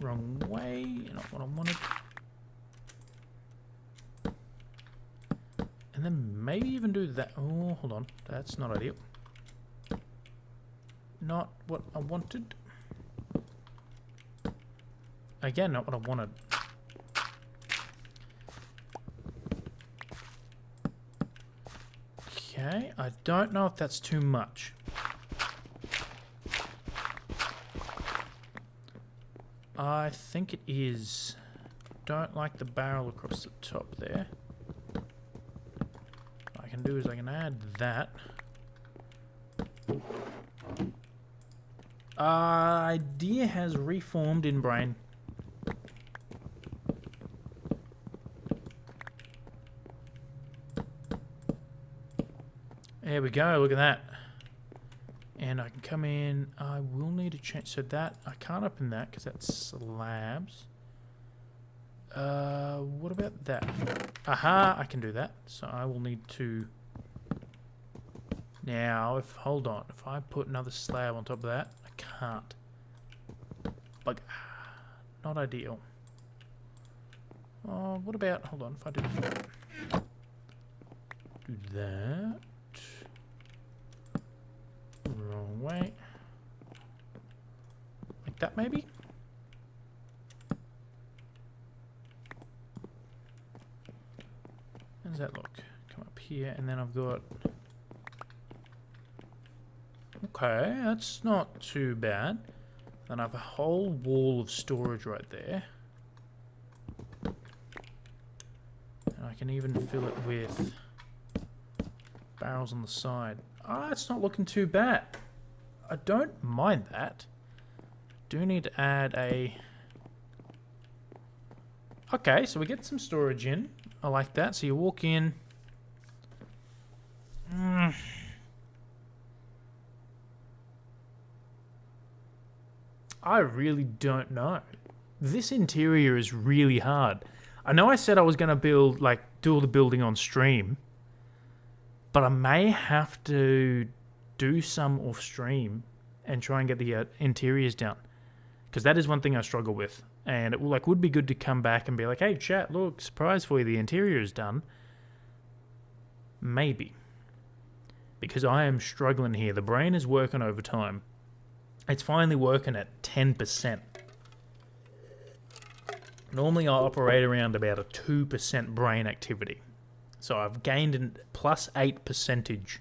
Wrong way, not what I wanted. And then maybe even do that. Oh, hold on. That's not ideal. Not what I wanted. Again, not what I wanted. Okay, I don't know if that's too much. I think it is. Don't like the barrel across the top there. What I can do is I can add that. Idea has reformed in brain. There we go, look at that. And I can come in. I will need to change. So that, I can't open that because that's slabs. What about that? Aha, I can do that. So I will need to. Now, hold on. If I put another slab on top of that, I can't. Like, not ideal. Oh, what about, hold on. If I do that. Wrong way. Like that, maybe? How does that look? Come up here, and then I've got... Okay, that's not too bad. Then I have a whole wall of storage right there. And I can even fill it with barrels on the side. Ah, it's not looking too bad. I don't mind that. Do need to add a... Okay, so we get some storage in. I like that. So you walk in. I really don't know. This interior is really hard. I know I said I was going to build, like, do all the building on stream. But I may have to do some off stream and try and get the interiors down. Because that is one thing I struggle with. And it would be good to come back and be like, hey, chat, look, surprise for you, the interior is done. Maybe. Because I am struggling here. The brain is working overtime. It's finally working at 10%. Normally I operate around about a 2% brain activity. So I've gained a plus 8%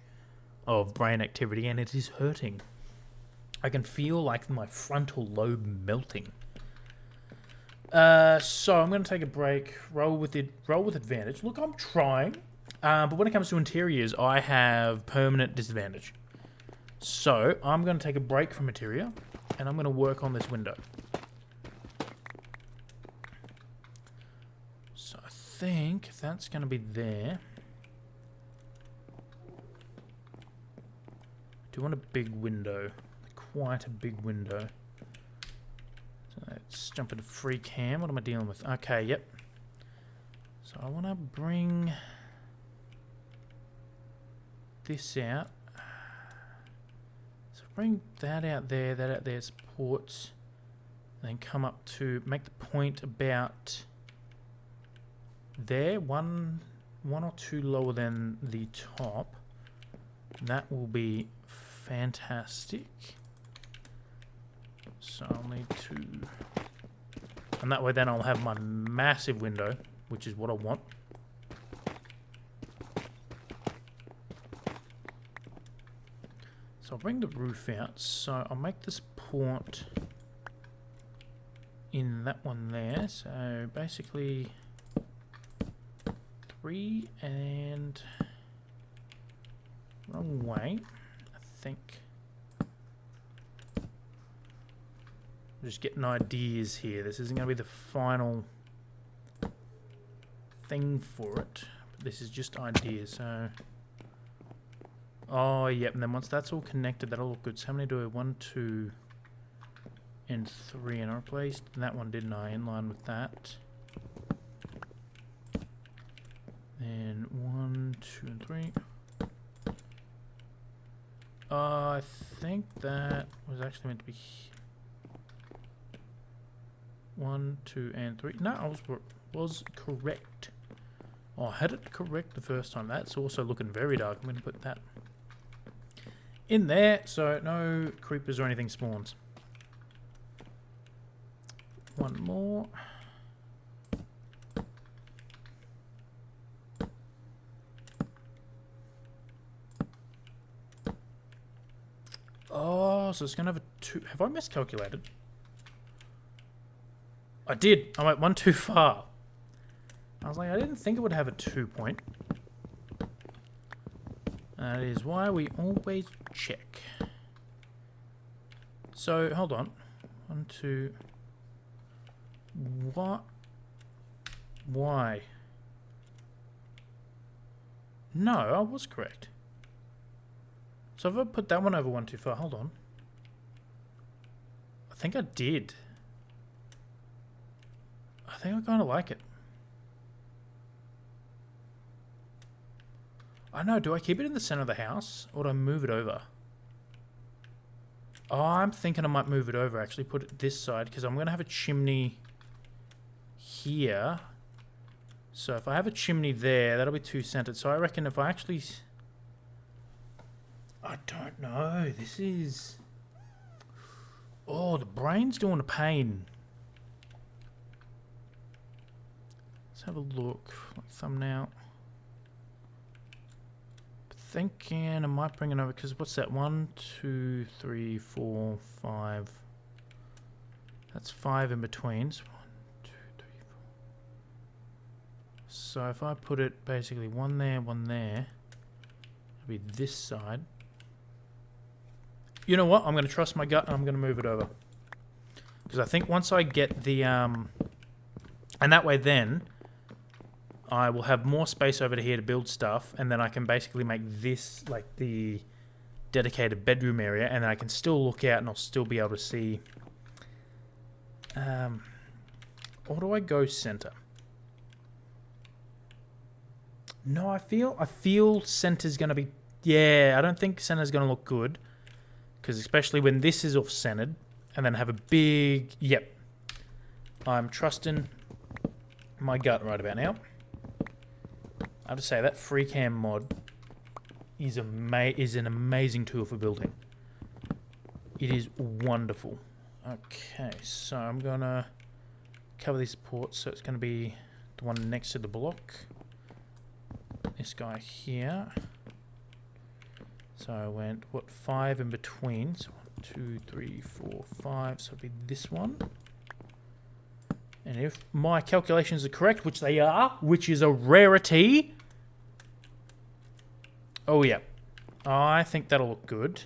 of brain activity, and it is hurting. I can feel like my frontal lobe melting. So I'm going to take a break. Roll with advantage. Look, I'm trying. But when it comes to interiors, I have permanent disadvantage. So I'm going to take a break from interior, and I'm going to work on this window. So I think that's going to be there. I do want a big window. Quite a big window. So let's jump into free cam. What am I dealing with? Okay, yep. So I want to bring this out. So bring that out there, supports, and then come up to make the point about there, one or two lower than the top. That will be fantastic. So I'll need to, and that way then I'll have my massive window, which is what I want. So I'll bring the roof out. So I'll make this port in that one there. So basically 3 and wrong way, I think. I'm just getting ideas here. This isn't going to be the final thing for it. But this is just ideas. So, oh, yep. And then once that's all connected, that'll look good. So how many do I? 1, 2, and 3. And I replaced that one, didn't I? In line with that. Then 1, 2, and 3. I think that was actually meant to be 1, 2, and 3. No, I was correct. Oh, I had it correct the first time. That's also looking very dark. I'm going to put that in there so no creepers or anything spawns. One more. Oh, so it's going to have a 2. Have I miscalculated? I did. I went 1 too far. I was like, I didn't think it would have a 2 point. That is why we always check. So, hold on. 1, 2. What? Why? No, I was correct. So if I put that one over 1 too far, hold on. I think I did. I think I kind of like it. I know, do I keep it in the center of the house or do I move it over? Oh, I'm thinking I might move it over, actually. Put it this side because I'm going to have a chimney here. So if I have a chimney there, that'll be 2 centered. So I reckon if I actually... I don't know. This is... Oh, the brain's doing a pain. Let's have a look. Like thumbnail. Thinking I might bring it over because what's that? 1, 2, 3, 4, 5. That's 5 in betweens. 1, 2, 3, 4. So if I put it basically 1 there, 1 there, it'll be this side. You know what? I'm going to trust my gut and I'm going to move it over. Because I think once I get the... and that way then, I will have more space over to here to build stuff. And then I can basically make this like the dedicated bedroom area. And then I can still look out and I'll still be able to see... or do I go center? No, I feel center's going to be... Yeah, I don't think center's going to look good. Because especially when this is off-centered, and then have a big... Yep. I'm trusting my gut right about now. I have to say, that free cam mod is an amazing tool for building. It is wonderful. Okay, so I'm going to cover these supports. So it's going to be the one next to the block. This guy here. So I went, what, 5 in between. So 1, 2, 3, 4, 5. So it'll be this one. And if my calculations are correct, which they are, which is a rarity, Oh, yeah. I think that'll look good.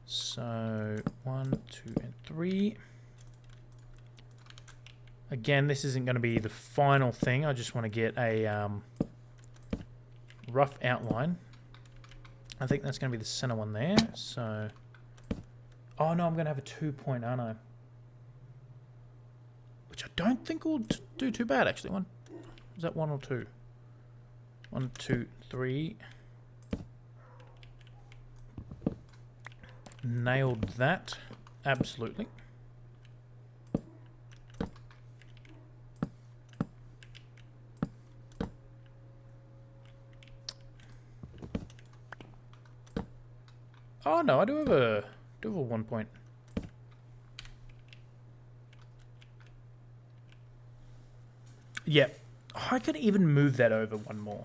So, 1, 2, and 3. Again, this isn't going to be the final thing. I just want to get a rough outline. I think that's going to be the center one there. So, oh no, I'm going to have a 2-point, aren't I? Which I don't think will do too bad, actually. Is that 1 or 2? 1, 2, 3. Nailed that. Absolutely. Oh no, I do have a 1 point. Yeah, I could even move that over one more.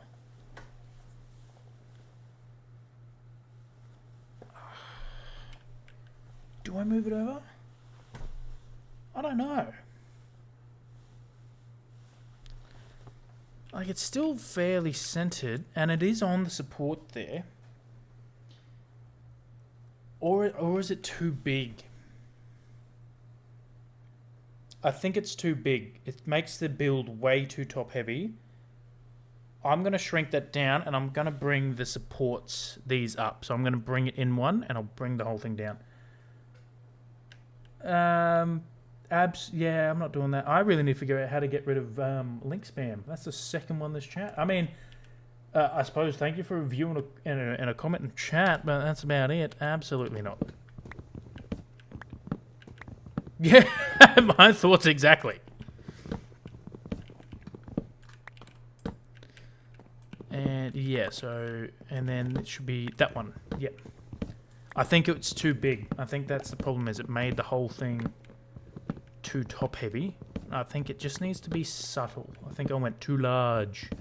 Do I move it over? I don't know. Like, it's still fairly centered, and it is on the support there. Or is it too big? I think it's too big. It makes the build way too top heavy. I'm going to shrink that down, and I'm going to bring the supports, these up. So I'm going to bring it in one, and I'll bring the whole thing down. Yeah, I'm not doing that. I really need to figure out how to get rid of link spam. That's the second one this chat. I mean, I suppose thank you for a view and a comment in chat, but that's about it. Absolutely not. Yeah, my thoughts exactly. And yeah, so, and then it should be that one. Yep. I think it's too big. I think that's the problem, is it made the whole thing too top heavy. I think it just needs to be subtle. I think I went too large.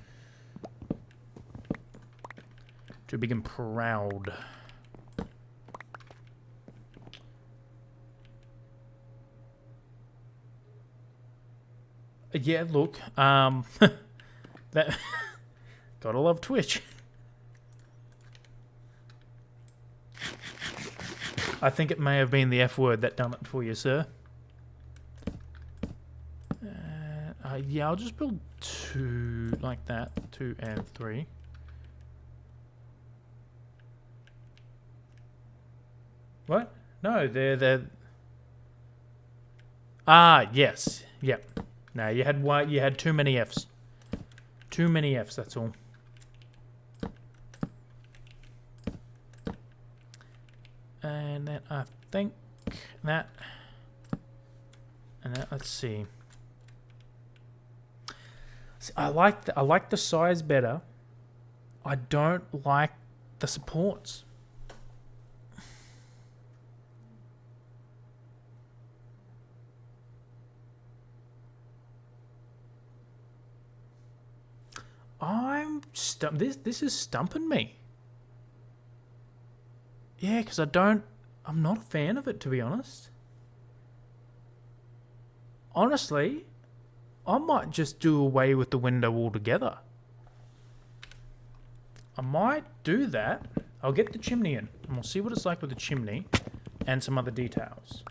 Too big and proud. Yeah, look, that gotta love Twitch. I think it may have been the F word that done it for you, sir. Yeah, I'll just build 2 like that, 2 and 3. What? No, they're. Ah, yes, yep. No, you had too many Fs. Too many Fs, that's all. And then I think that, and that, let's see. I like the size better. I don't like the supports. This is stumping me. Yeah, because I'm not a fan of it, to be honest. Honestly, I might just do away with the window altogether. I might do that. I'll get the chimney in, and we'll see what it's like with the chimney and some other details.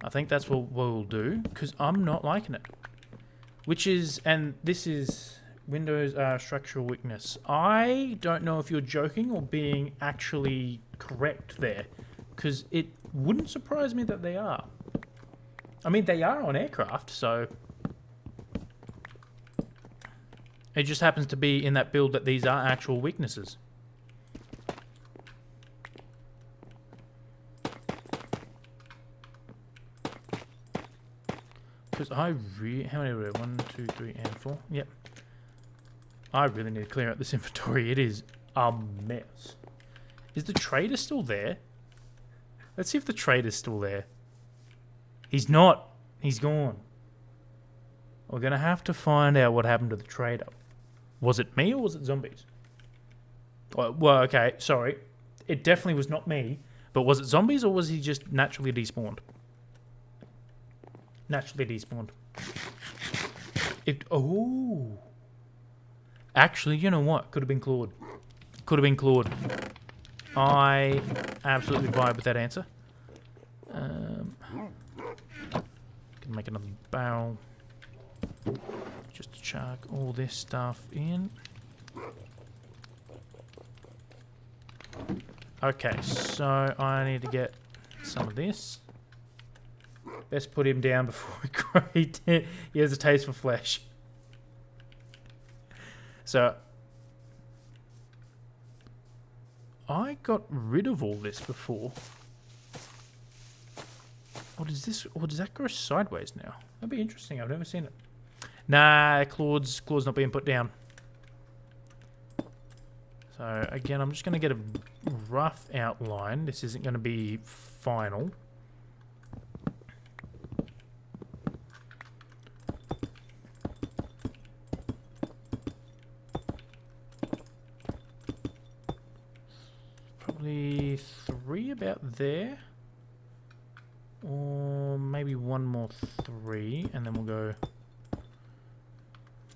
I think that's what we'll do, because I'm not liking it. Which is, and this is Windows structural weakness. I don't know if you're joking or being actually correct there, because it wouldn't surprise me that they are. I mean, they are on aircraft, so it just happens to be in that build that these are actual weaknesses. Because how many were there? 1, 2, 3, and 4. Yep. I really need to clear out this inventory. It is a mess. Is the trader still there? Let's see if the trader's still there. He's not. He's gone. We're going to have to find out what happened to the trader. Was it me or was it zombies? Well, okay, sorry. It definitely was not me. But was it zombies or was he just naturally despawned? Naturally despawned. Oh. Actually, you know what? Could have been Claude. Could have been Claude. I absolutely vibe with that answer. Can make another barrel. Just to chuck all this stuff in. Okay, so I need to get some of this. Best put him down before we grate it. He has a taste for flesh. So I got rid of all this before. Or does this, or does that go sideways now? That'd be interesting. I've never seen it. Nah, Claude's not being put down. So again, I'm just going to get a rough outline. This isn't going to be final. Probably 3 about there. Or maybe one more 3, and then we'll go...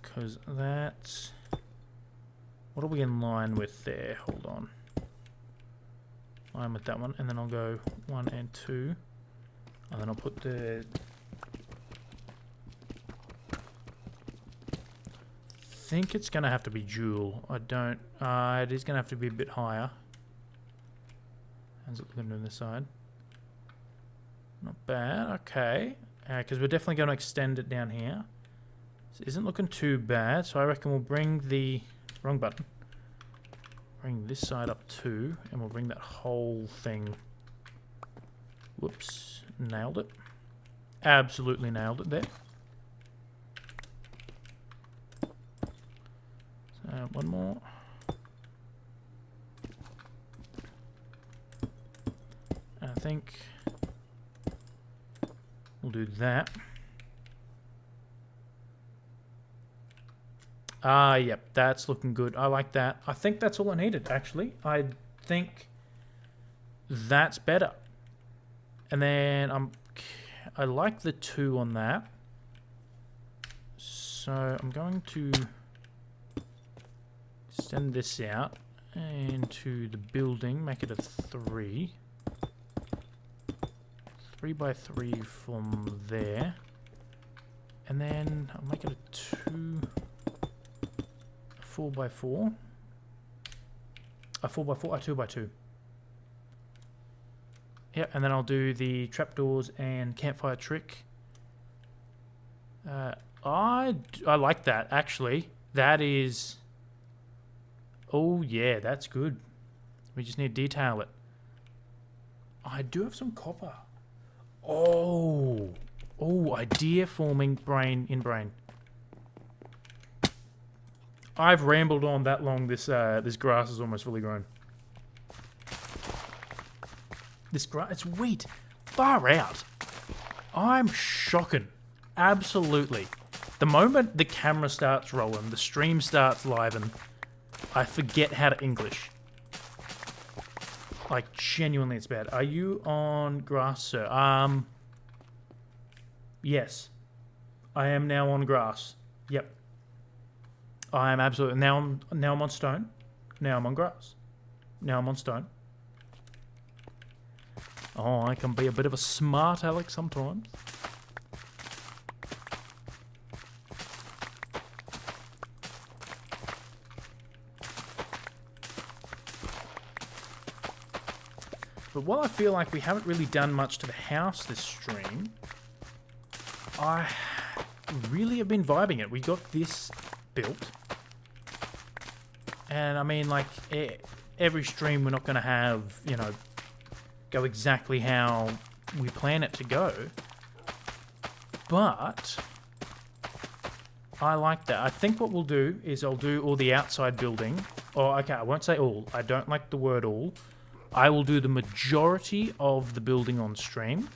Because that's... What are we in line with there? Hold on. Line with that one, and then I'll go 1 and 2. And then I'll put the... I think it's going to have to be dual. I don't... it is going to have to be a bit higher. How's it looking on this side? Not bad, okay. Because we're definitely going to extend it down here. This isn't looking too bad, so I reckon we'll bring the... Wrong button. Bring this side up too, and we'll bring that whole thing... Whoops. Nailed it. Absolutely nailed it there. So, one more. And I think... We'll do that. Yep, that's looking good. I like that. I think that's all I needed, actually. I think that's better. And then I like the 2 on that. So I'm going to extend this out into the building, make it a 3. 3 by 3 from there. And then I'll make it a 4 by 4. A 4 by 4, a 2 by 2. Yeah, and then I'll do the trapdoors and campfire trick. I like that, actually. That is... Oh, yeah, that's good. We just need to detail it. I do have some copper. Oh, idea forming brain in brain. I've rambled on that long. This grass is almost fully grown. This grass, it's wheat. Far out. I'm shocking. Absolutely. The moment the camera starts rolling, the stream starts living, I forget how to English. Like, genuinely, it's bad. Are you on grass, sir? Yes. I am now on grass. Yep. I am absolutely... Now I'm on stone. Now I'm on grass. Now I'm on stone. Oh, I can be a bit of a smart Alex sometimes. But while I feel like we haven't really done much to the house this stream, I really have been vibing it. We got this built. And I mean, like, every stream we're not going to have, you know, go exactly how we plan it to go. But I like that. I think what we'll do is I'll do all the outside building. Or, okay, I won't say all. I don't like the word all. I will do the majority of the building on stream.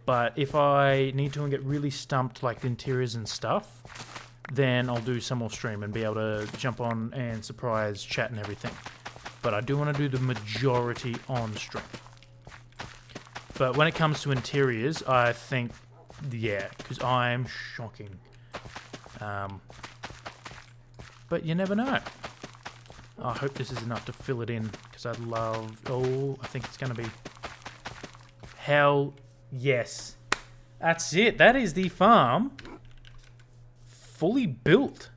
But if I need to and get really stumped, like the interiors and stuff, then I'll do some off stream and be able to jump on and surprise chat and everything. But I do want to do the majority on stream. But when it comes to interiors, I think, yeah, because I'm shocking. But you never know. I hope this is enough to fill it in, because I'd love... Oh, I think it's going to be... Hell yes. That's it. That is the farm fully built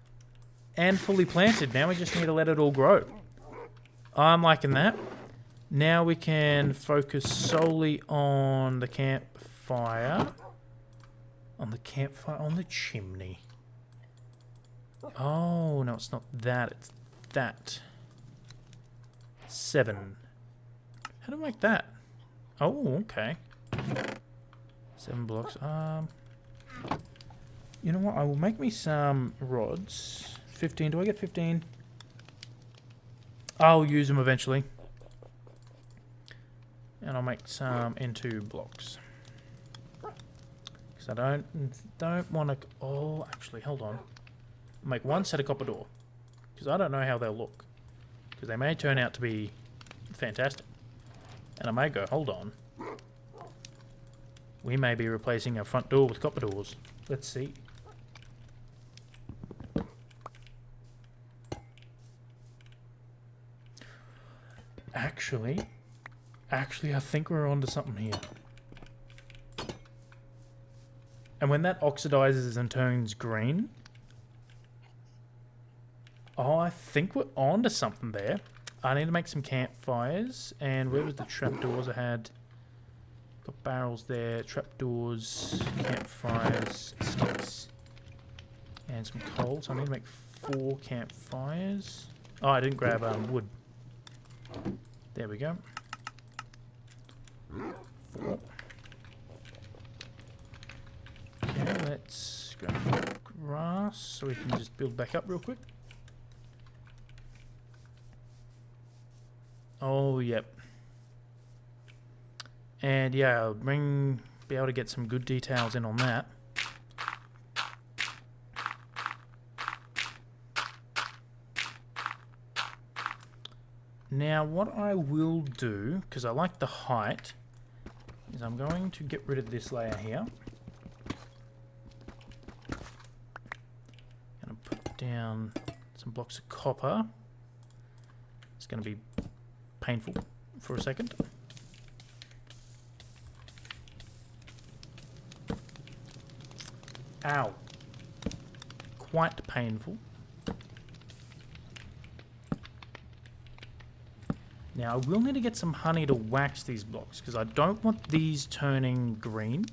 and fully planted. Now we just need to let it all grow. I'm liking that. Now we can focus solely on the campfire. On the campfire, on the chimney. Oh, no, it's not that. It's that. 7. How do I make that? Oh, okay. 7 blocks. You know what? I will make me some rods. 15. Do I get 15? I'll use them eventually. And I'll make some into blocks. Because I don't want to... Oh, actually, hold on. I'll make one set of copper door. Because I don't know how they'll look. Because they may turn out to be fantastic. And I may go, hold on. We may be replacing our front door with copper doors. Let's see. Actually, I think we're onto something here. And when that oxidizes and turns green... Oh, I think we're onto something there. I need to make some campfires. And where was the trapdoors I had? Got barrels there, trapdoors, campfires, sticks, and some coal. So I need to make 4 campfires. Oh, I didn't grab wood. There we go. 4. Okay, let's grab grass so we can just build back up real quick. Oh, yep. And yeah, I'll be able to get some good details in on that. Now, what I will do, because I like the height, is I'm going to get rid of this layer here. Gonna put down some blocks of copper. It's going to be painful for a second. Ow. Quite painful. Now, I will need to get some honey to wax these blocks, because I don't want these turning green.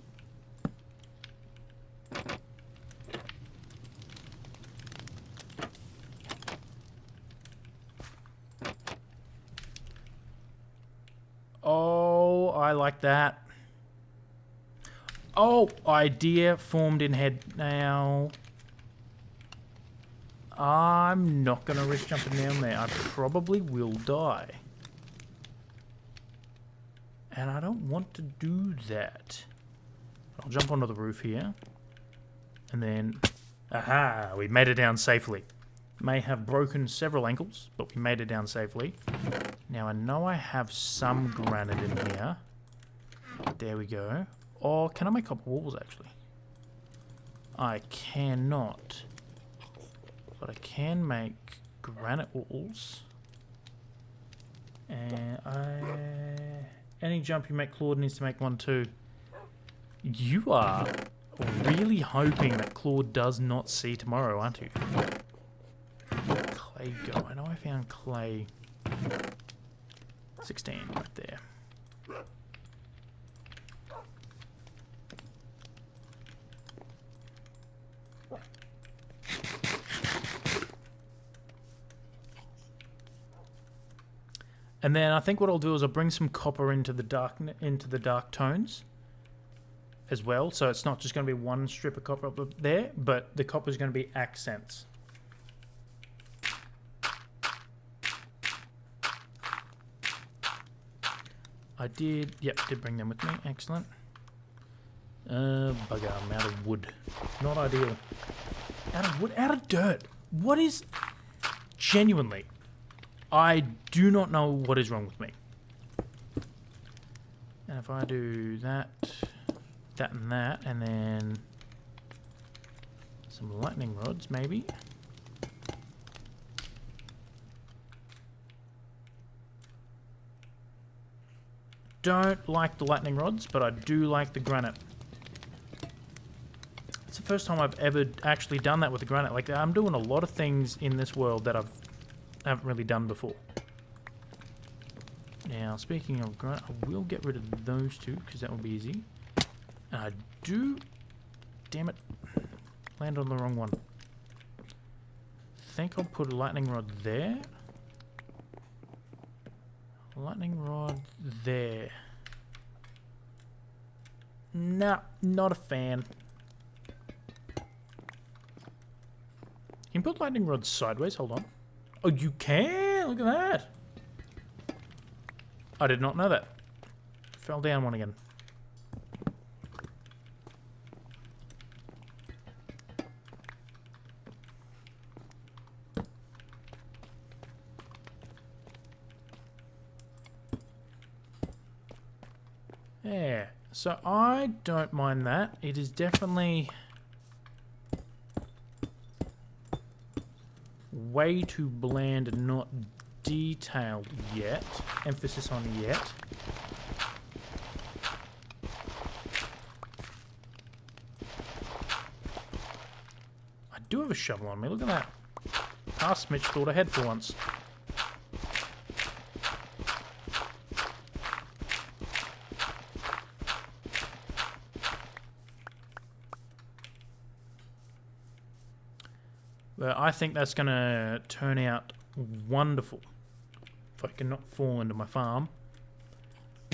Oh, I like that. Oh, idea formed in head now. I'm not going to risk jumping down there. I probably will die. And I don't want to do that. I'll jump onto the roof here. And then... Aha! We made it down safely. May have broken several ankles, but we made it down safely. Now, I know I have some granite in here. There we go. Or can I make copper walls, actually? I cannot. But I can make granite walls. And any jump you make, Claude needs to make one too. You are really hoping that Claude does not see tomorrow, aren't you? Clay go. I know I found clay. 16 right there. And then I think what I'll do is I'll bring some copper into the dark tones as well. So it's not just going to be one strip of copper up there, but the copper is going to be accents. I did bring them with me. Excellent. Bugger, I'm out of wood. Not ideal. Out of wood, out of dirt. What is... Genuinely, I do not know what is wrong with me. And if I do that, that and that, and then some lightning rods, maybe. don't like the lightning rods, but I do like the granite. It's the first time I've ever actually done that with the granite. Like, I'm doing a lot of things in this world that I haven't really done before. Now, speaking of granite, I will get rid of those two, because that will be easy. And I do... Damn it. Land on the wrong one. I think I'll put a lightning rod there. Lightning rod there. Nah, not a fan. You can put lightning rods sideways, hold on. Oh, you can? Look at that. I did not know that. Fell down one again. Yeah, so I don't mind that. It is definitely way too bland and not detailed yet. Emphasis on yet. I do have a shovel on me, look at that. Past Mitch thought ahead for once. But I think that's going to turn out wonderful. If I can not fall into my farm.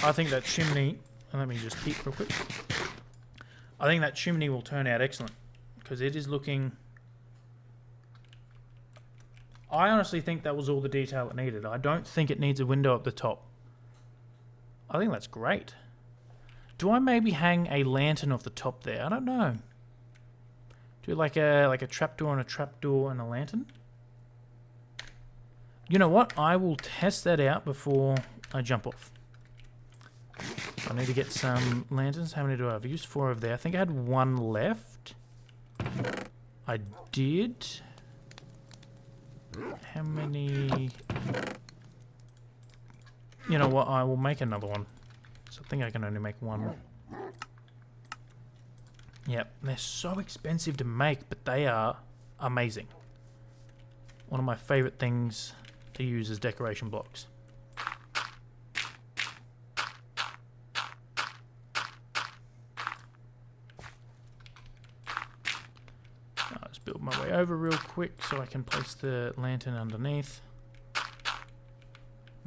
I think that chimney... Let me just peek real quick. I think that chimney will turn out excellent. Because it is looking... I honestly think that was all the detail it needed. I don't think it needs a window up the top. I think that's great. Do I maybe hang a lantern off the top there? I don't know. Do like a trapdoor and a trapdoor and a lantern? You know what? I will test that out before I jump off. I need to get some lanterns. How many do I have? I used 4 over there. I think I had 1 left. I did. How many? You know what? I will make another one. So I think I can only make 1. Yep, they're so expensive to make, but they are amazing. One of my favourite things to use as decoration blocks. I'll just build my way over real quick so I can place the lantern underneath.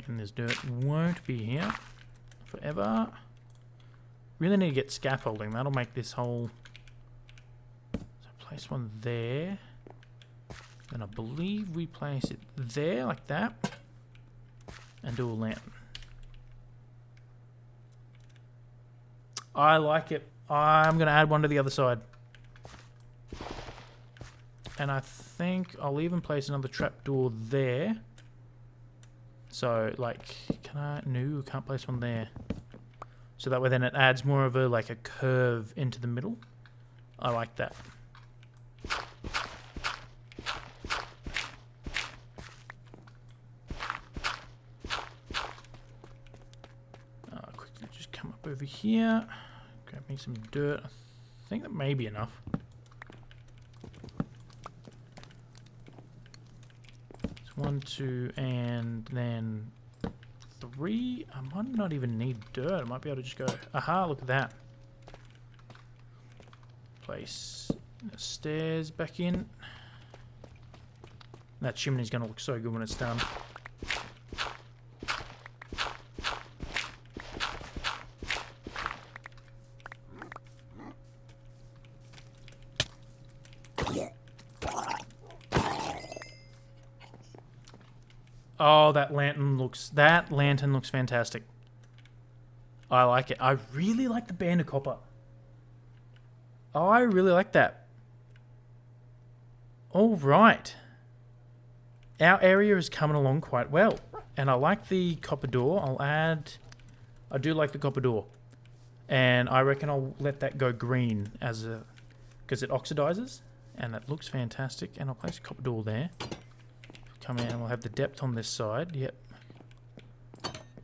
And this dirt won't be here forever. Really need to get scaffolding. That'll make this whole... Place one there. And I believe we place it there, like that. And do a lantern. I like it. I'm going to add one to the other side. And I think I'll even place another trapdoor there. So, like, can I? No, can't place one there. So that way then it adds more of a, like, a curve into the middle. I like that. Quickly just come up over here. Grab me some dirt. I think that may be enough. It's 1, 2, and then 3. I might not even need dirt. I might be able to just go, aha, look at that. Place the stairs back in. That chimney's going to look so good when it's done. Oh, that lantern looks fantastic. I like it. I really like the band of copper. I really like that. All right. Our area is coming along quite well. And I like the copper door. I do like the copper door. And I reckon I'll let that go green because it oxidizes. And that looks fantastic. And I'll place a copper door there. Come in and we'll have the depth on this side. Yep.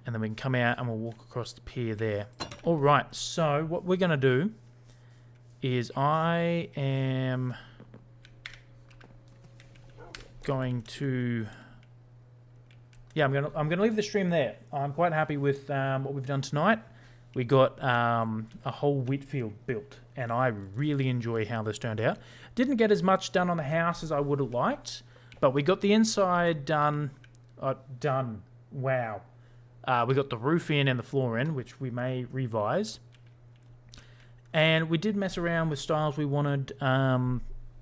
and then we can come out and we'll walk across the pier there. All right, so what we're going to do is I am going to... Yeah, I'm gonna leave the stream there. I'm quite happy with what we've done tonight. We got a whole wheat field built, and I really enjoy how this turned out. Didn't get as much done on the house as I would have liked, but we got the inside done. Wow. We got the roof in and the floor in, which we may revise. And we did mess around with styles we wanted.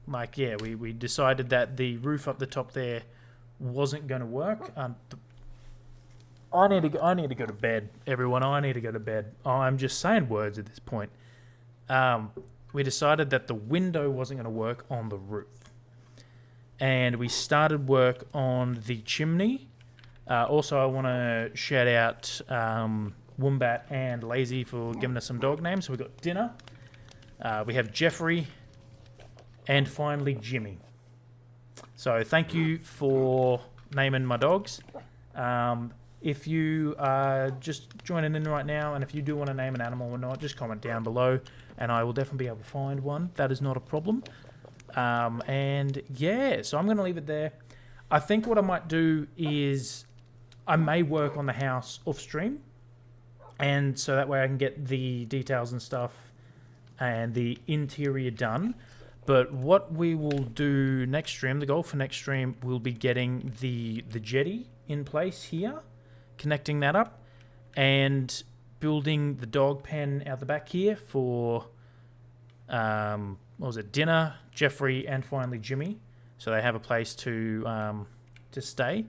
We decided that the roof up the top there wasn't going to work. I need to go to bed, everyone. I need to go to bed. I'm just saying words at this point. We decided that the window wasn't going to work on the roof. And we started work on the chimney. Also, I want to shout out Wombat and Lazy for giving us some dog names. So we've got Dinner. We have Jeffrey. And finally, Jimmy. So thank you for naming my dogs. If you are just joining in right now, and if you do want to name an animal or not, just comment down below, and I will definitely be able to find one. That is not a problem. And yeah, so I'm going to leave it there. I think what I might do is I may work on the house off stream, and so that way I can get the details and stuff and the interior done. But what we will do next stream, the goal for next stream, will be getting the jetty in place here, connecting that up, and building the dog pen out the back here for, Dinner, Jeffrey, and finally Jimmy. So they have a place to stay.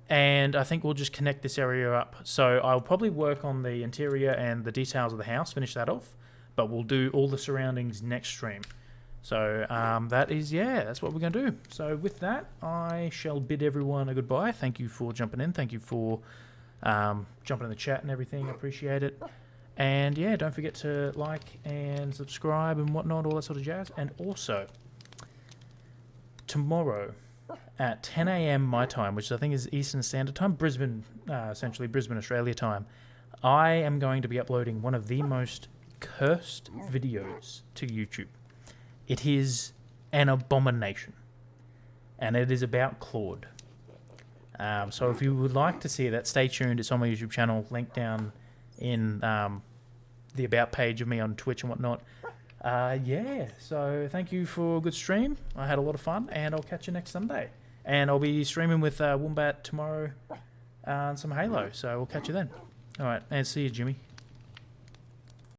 And I think we'll just connect this area up. So I'll probably work on the interior and the details of the house, finish that off, but we'll do all the surroundings next stream. So that's what we're going to do. So with that, I shall bid everyone a goodbye. Thank you for jumping in. Thank you for jumping in the chat and everything. I appreciate it. And yeah, don't forget to like and subscribe and whatnot, all that sort of jazz. And also, tomorrow at 10 a.m. my time, which I think is Eastern Standard Time, Brisbane, essentially Brisbane, Australia time, I am going to be uploading one of the most cursed videos to YouTube. It is an abomination, and it is about Claude. So if you would like to see that, stay tuned. It's on my YouTube channel, link down in the About page of me on Twitch and whatnot. So thank you for a good stream. I had a lot of fun, and I'll catch you next Sunday. And I'll be streaming with Wombat tomorrow and some Halo, so we'll catch you then. All right, and see you, Jimmy.